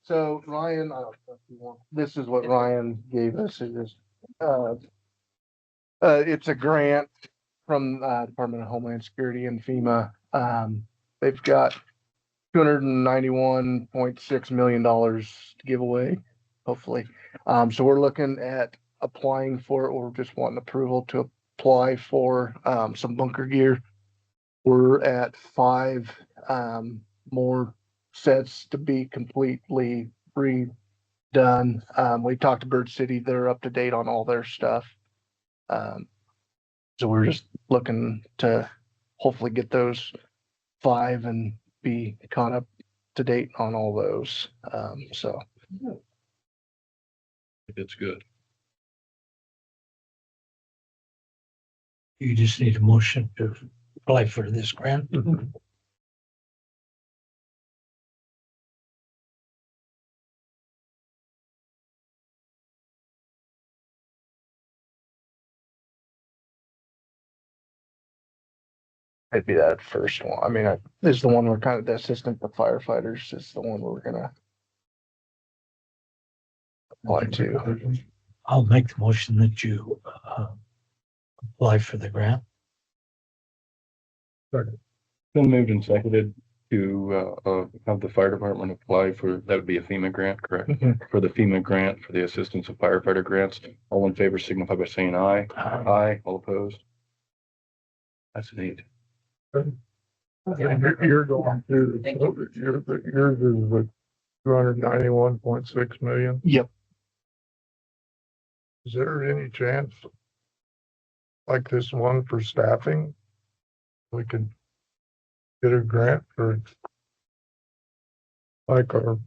So Ryan, I don't know if you want, this is what Ryan gave us, it's a grant from, Department of Homeland Security and FEMA. They've got $291.6 million to give away, hopefully. So we're looking at applying for it, or just wanting approval to apply for, some bunker gear. We're at 5, more sets to be completely redone. We talked to Bird City, they're up to date on all their stuff. So we're just looking to hopefully get those 5 and be caught up to date on all those. So It's good. You just need a motion to apply for this grant. it'd be that first one. I mean, this is the one we're kind of, the assistant to firefighters is the one we're gonna apply to. I'll make the motion that you apply for the grant. Been moved and seconded to, have the fire department apply for, that would be a FEMA grant, correct? Mhm. For the FEMA grant, for the assistance of firefighter grants. All in favor signify by saying aye. Aye, all opposed? That's neat. You're going through, Thank yours is with 291.6 million. Yep. Is there any chance, like this one for staffing, we could get a grant for like our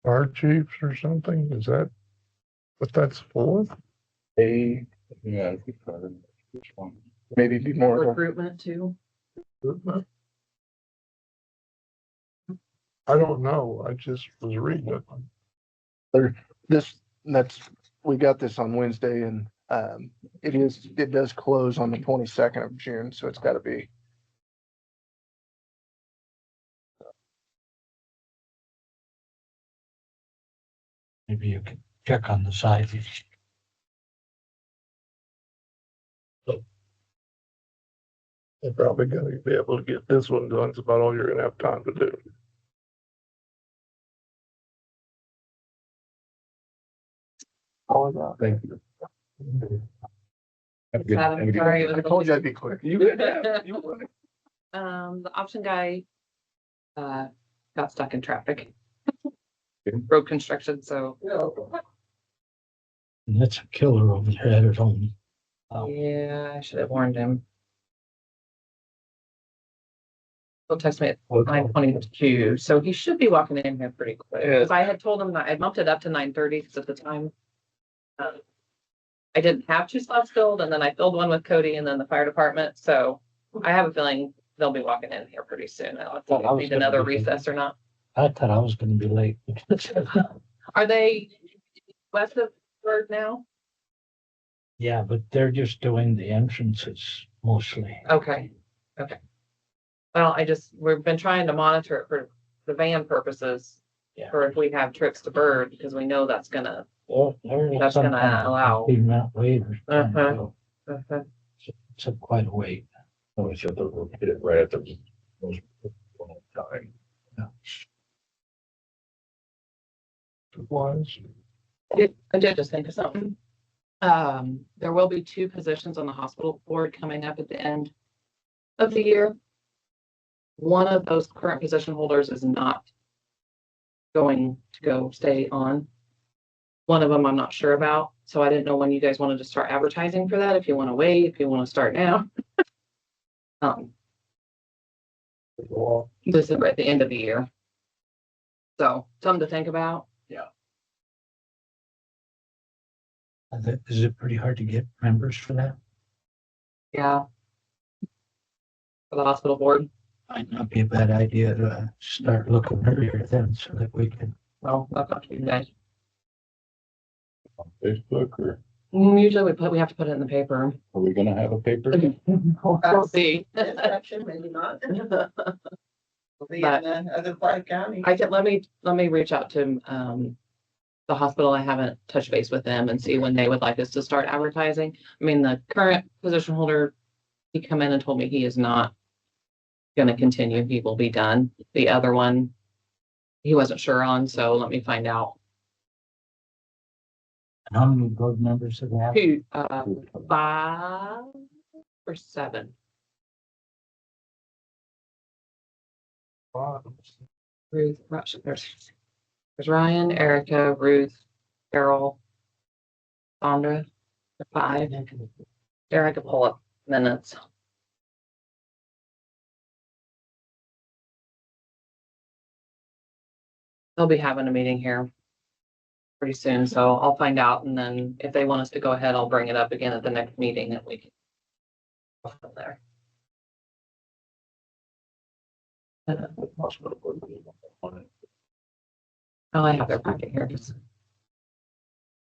fire chiefs or something? Is that what that's for? Yeah. I think so. Which one? Maybe be more of a Recruitment too. I don't know. I just was reading it. that's, we got this on Wednesday and, it does close on the 22nd of June, so it's gotta be. Maybe you can check on the site. They're probably gonna be able to get this one done. It's about all you're gonna have time to do. Thank you. Have a good- Adam, have a good- sorry, it was I told you I'd be quick. You would have, you would. The option guy, got stuck in traffic. Okay. Road construction, so, And that's a killer over there at home. Oh. yeah, I should have warned him. He'll text me at 9:22, so he should be walking in here pretty quick, because I had told him that I bumped it up to 9:30, because at the time. I didn't have two slots filled, and then I filled one with Cody and then the fire department, so I have a feeling they'll be walking in here pretty soon. I don't know if I they was need gonna another be- recess or not. I thought I was gonna be late. Are they west of Bird now? Yeah, but they're just doing the entrances mostly. Okay, okay. Well, we've been trying to monitor it for the van purposes. Yeah. For if we have trips to Bird, because we know that's gonna, Well, there's That's gonna sometimes allow- even that later. Uh-huh. It's quite a wait. Oh, so they'll hit it right at the most time. Wise. I did just think of something. There will be two positions on the hospital board coming up at the end of the year. One of those current position holders is not going to go stay on. One of them I'm not sure about, so I didn't know when you guys wanted to start advertising for that, if you want to wait, if you want to start now. This is at the end of the year. So something to think about. Is it pretty hard to get members for that? Yeah. For the hospital board. Might not be a bad idea to start looking earlier then so that we can. Well, that's up to you guys. On Facebook, or Usually we have to put it in the paper. are we gonna have a paper? We'll see. Inspection, maybe not. Will be in But- the other five counties. let me reach out to, the hospital. I haven't touched base with them and see when they would like us to start advertising. I mean, the current position holder, he come in and told me he is not gonna continue. He will be done. The other one, he wasn't sure on, so let me find out. And how many board members do we have? Two, 5 or 7. Ruth, there's Ryan, Erica, Ruth, Carol, Sandra, the 5. There, I could pull up minutes. They'll be having a meeting here pretty soon, so I'll find out, and then if they want us to go ahead, I'll bring it up again at the next meeting and we can go from there. Oh, I have their packet here.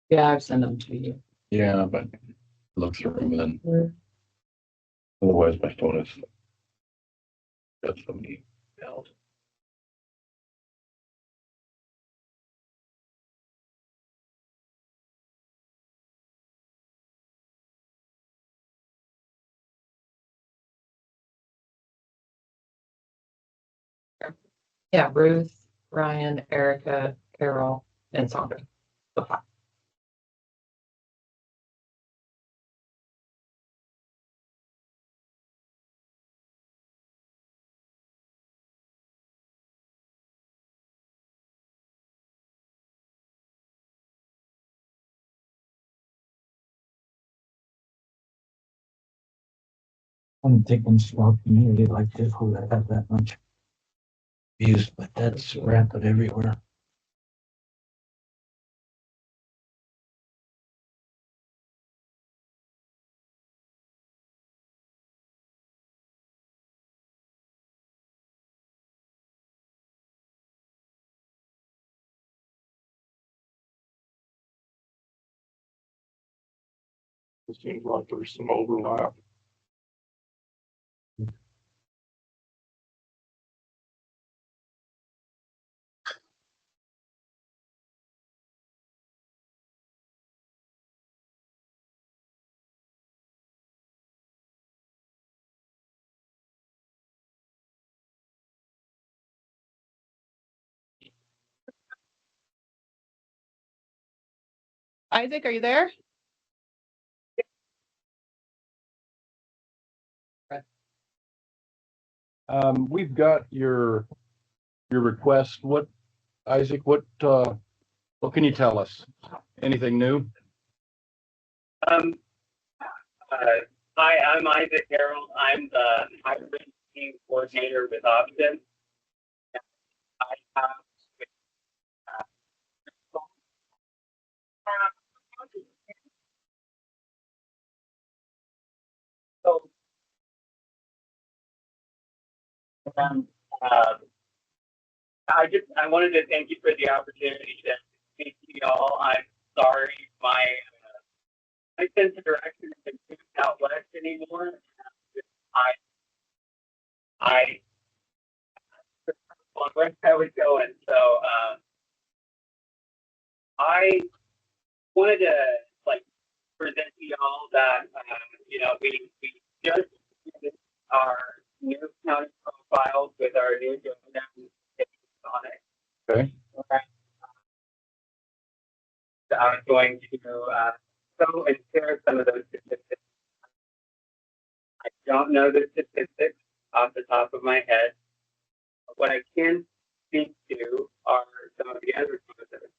Yeah, I've sent them to you. Yeah, but look through them then. Otherwise, my phone is. Got so many bells. Yeah, Ruth, Ryan, Erica, Carol, and Sandra. The five. I'm thinking small community like this would have that much views, but that's rampant everywhere. It seems like there's some overlap. Isaac, are you there? We've got your request. What, Isaac, what can you tell us? Anything new? Um, Hi, I'm Isaac Harold. I'm the hybrid team coordinator with Option. I have so, um, uh, I wanted to thank you for the opportunity to speak to y'all. I'm sorry, my sense of direction isn't out west anymore. I I on where I was going. So I wanted to like present to y'all that we just did our new county profiles with our new donor on it. Okay. I'm going to go and share some of those statistics. I don't know the statistics off the top of my head. What I can speak to are some of the other positives.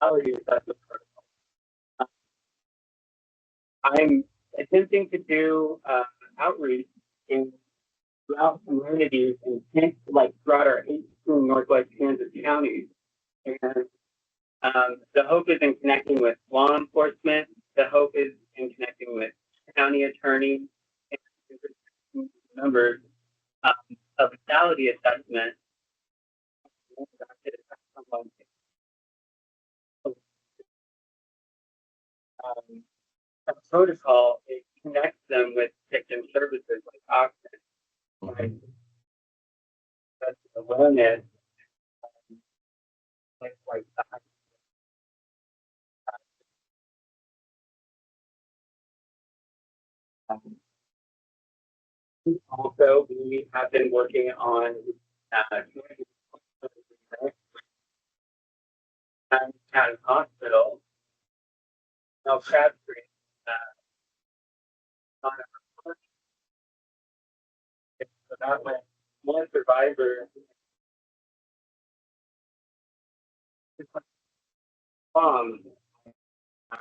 I'll use that as a protocol. I'm attempting to do outreach in throughout communities and like throughout our 18 Northwest Kansas counties. And the hope is in connecting with law enforcement. The hope is in connecting with county attorneys and members of lethality assessment. A protocol, it connects them with victim services like Oxygen, like that's awareness, like that. Also, we have been working on community county hospital, Crabtree, on a so that way one survivor from uh,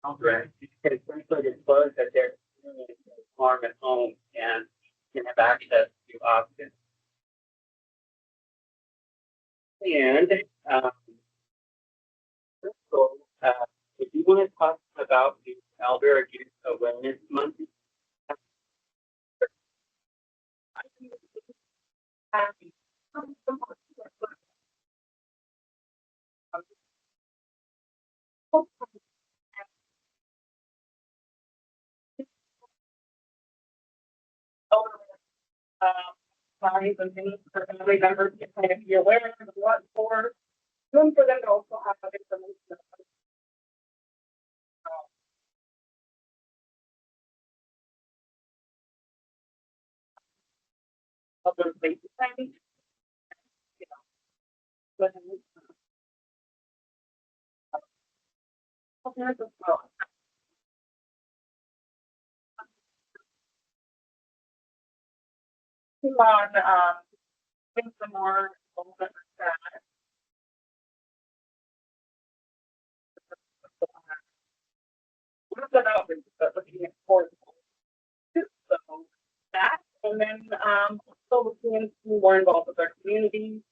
children can essentially disclose that they're experiencing harm at home and can have access to options. And so, if you want to talk about the Elder Abuse Awareness Month, signs and things for family members to kind of be aware of what for, and for them to also have information. other places. I think, you know, but there's a well, on think the more open that what's that outreach, but looking at sports. So that, and then also looking into more involved with our community.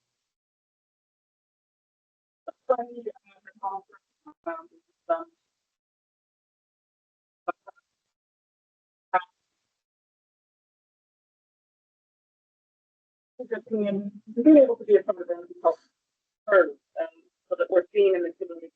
Some just being able to be a part of them help her, so that we're seeing in the community.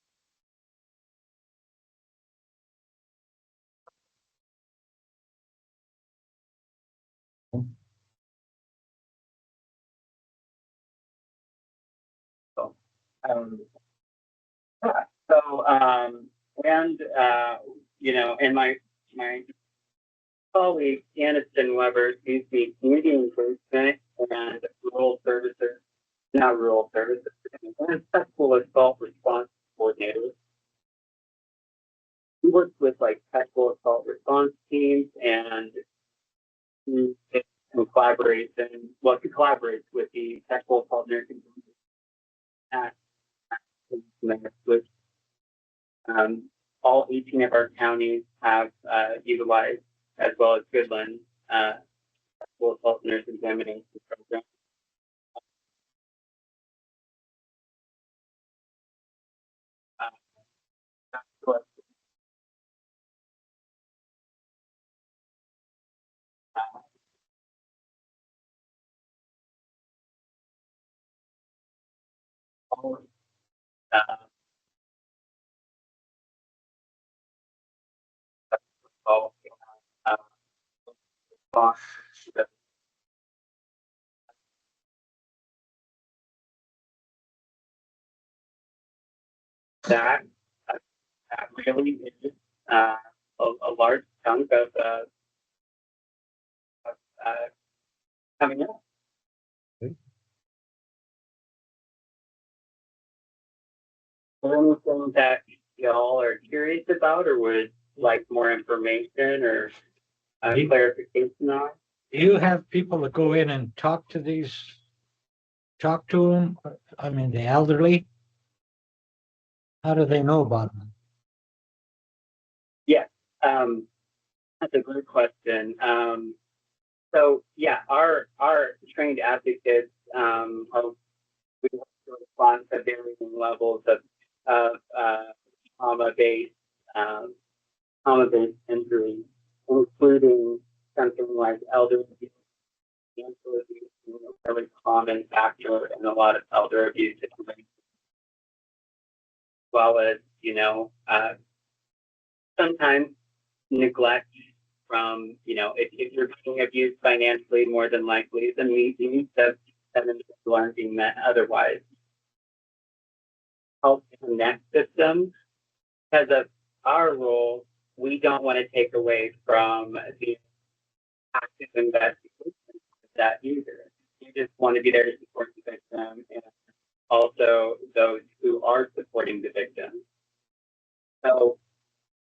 So, so and you know, and my colleague Aniston Weber sees me community engagement and rural services, not rural services, and sexual assault response coordinators. He works with like sexual assault response teams and he collaborates with the sexual assault nursing at which all 18 of our counties have utilized, as well as Goodland, sexual assault nurse examination program. Uh, uh, uh, uh, that that really is a large chunk of coming up. Anything that y'all are curious about or would like more information or clarification on? Do you have people that go in and talk to them? I mean, the elderly? How do they know about them? Yes, that's a great question. So yeah, our trained advocates we want to respond to varying levels of trauma-based um, trauma-based injury, including something like elder abuse, cancer abuse, a really common factor in a lot of elder abuse situations, as well as sometimes neglect from if you're being abused financially, more than likely the needs of individual aren't being met otherwise. Help connect systems because of our role, we don't want to take away from the active investigation of that user. You just want to be there to support the victim and also those who are supporting the victim. So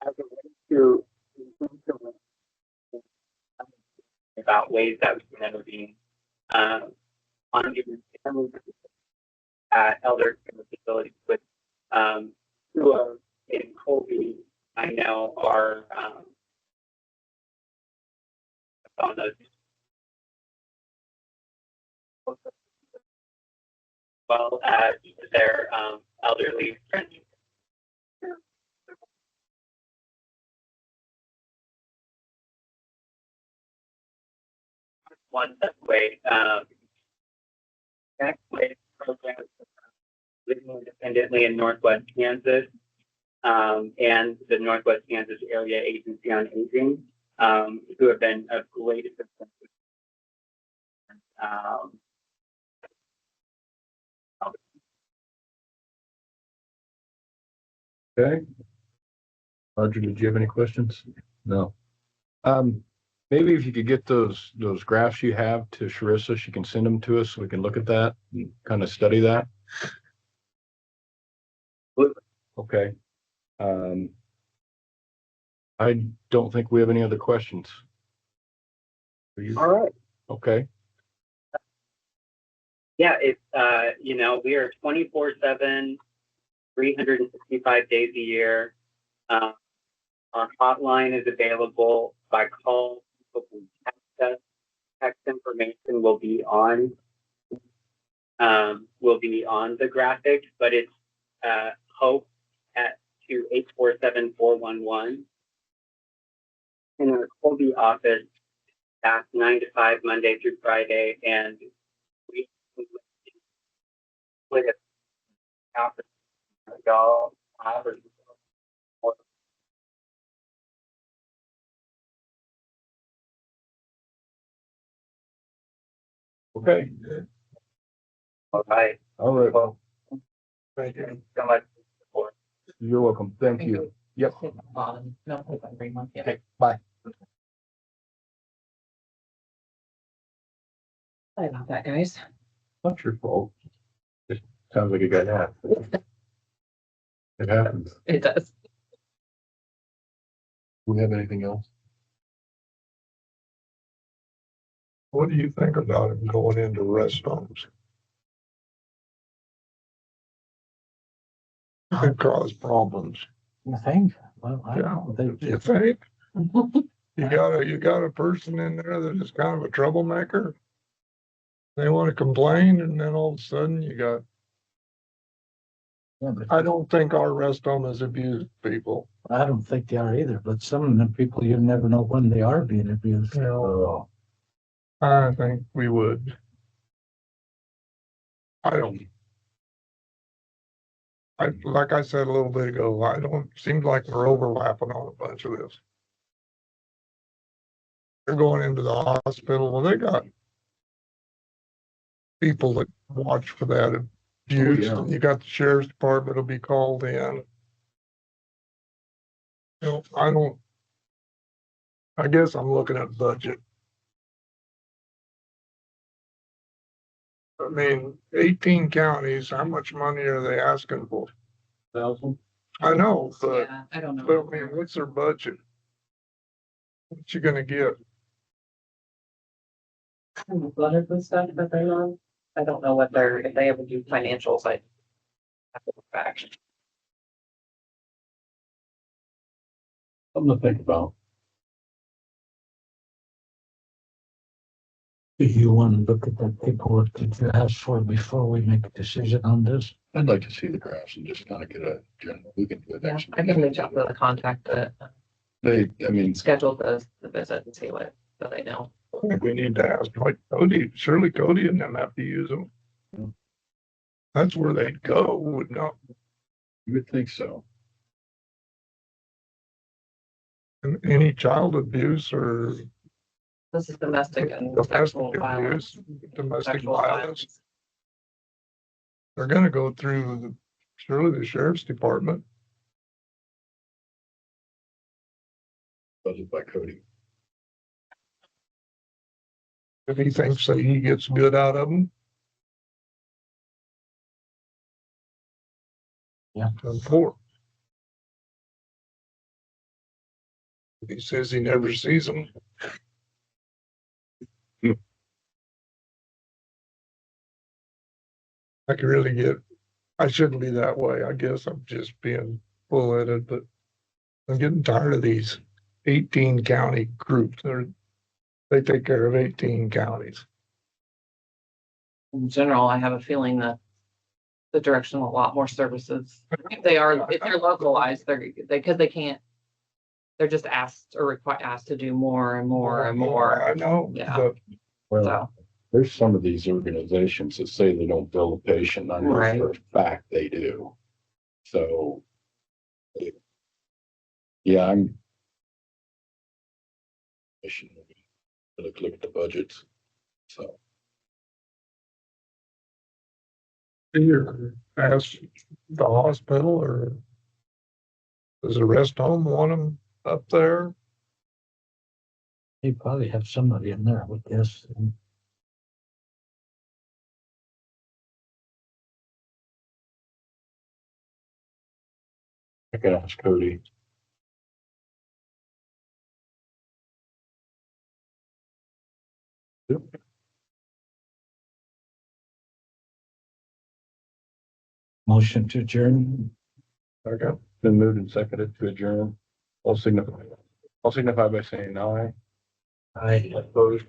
as a way to about ways that we can intervene on giving families at elder care facilities with who are in Colby, I know are on those well as their elderly friends. One way, next way program living independently in Northwest Kansas and the Northwest Kansas Area Agency on Aging, who have been of great assistance. Okay. Roger, did you have any questions? No. Maybe if you could get those graphs you have to Sharissa, she can send them to us so we can look at that and kind of study that. Okay. I don't think we have any other questions. All right. Okay. Yeah, it's, we are 24/7, 365 days a year. Our hotline is available by call. People can text us. Text information will be on the graphic, but it's hope to 847-411. In our Colby office, that's 9 to 5 Monday through Friday, and we with it after y'all have or Okay. all right. All right. Well, Thank you. so much. You're welcome. Thank you. Yep. No, every month, yeah. Okay. Bye. Sorry about that, guys. Not your fault. It sounds like it got happened. It happens. It does. Do we have anything else? What do you think about him going into rest homes? Could cause problems. You think? Well, I Yeah. don't think. You think? You got a person in there that is kind of a troublemaker. They want to complain and then all of a sudden you got, Yeah, but I don't think our rest home has abused people. I don't think they are either, but some of the people, you never know when they are being abused. You know, I think we would. I don't. Like I said a little bit ago, I don't, seems like we're overlapping on a bunch of this. They're going into the hospital, well, they got people that watch for that abuse, yeah. and you got the sheriff's department will be called in. You know, I guess I'm looking at budget. I mean, 18 counties, how much money are they asking for? 1,000? I know, but, Yeah, I don't know. but I mean, what's their budget? What you gonna get? Butters and stuff that they're on. I don't know what they're, if they ever do financials, I have to look back. Something to think about. Do you want to look at that paperwork that you asked for before we make a decision on this? I'd like to see the graphs and just kind of get a general, we can do it Yeah, next. I can reach out to the contact that I mean, scheduled the visit and see what, so they know. I think we need to ask, like Cody, surely Cody and them have to use them. That's where they'd go, would not, you would think so. any child abuse or This is domestic and domestic sexual violence. abuse, domestic Sexual violence. They're gonna go through surely the sheriff's department. Budget by Cody. If he thinks that he gets good out of them. Yeah. Poor. If he says he never sees them. I can really get, I shouldn't be that way. I guess I'm just being bullheaded, but I'm getting tired of these 18 county groups. They take care of 18 counties. In general, I have a feeling that the direction of a lot more services, if they're localized, because they can't, they're just asked to do more and more and more. I know, Yeah. but Well, So, there's some of these organizations that say they don't bill a patient. I know Right. for a fact they do. So. Yeah, I'm. I should look at the budgets. So. either ask the hospital or does the rest home want them up there? They probably have somebody in there with this. I could ask Cody. Motion to adjourn. Okay, been moved and seconded to adjourn. I'll signify by saying aye. I Opposed,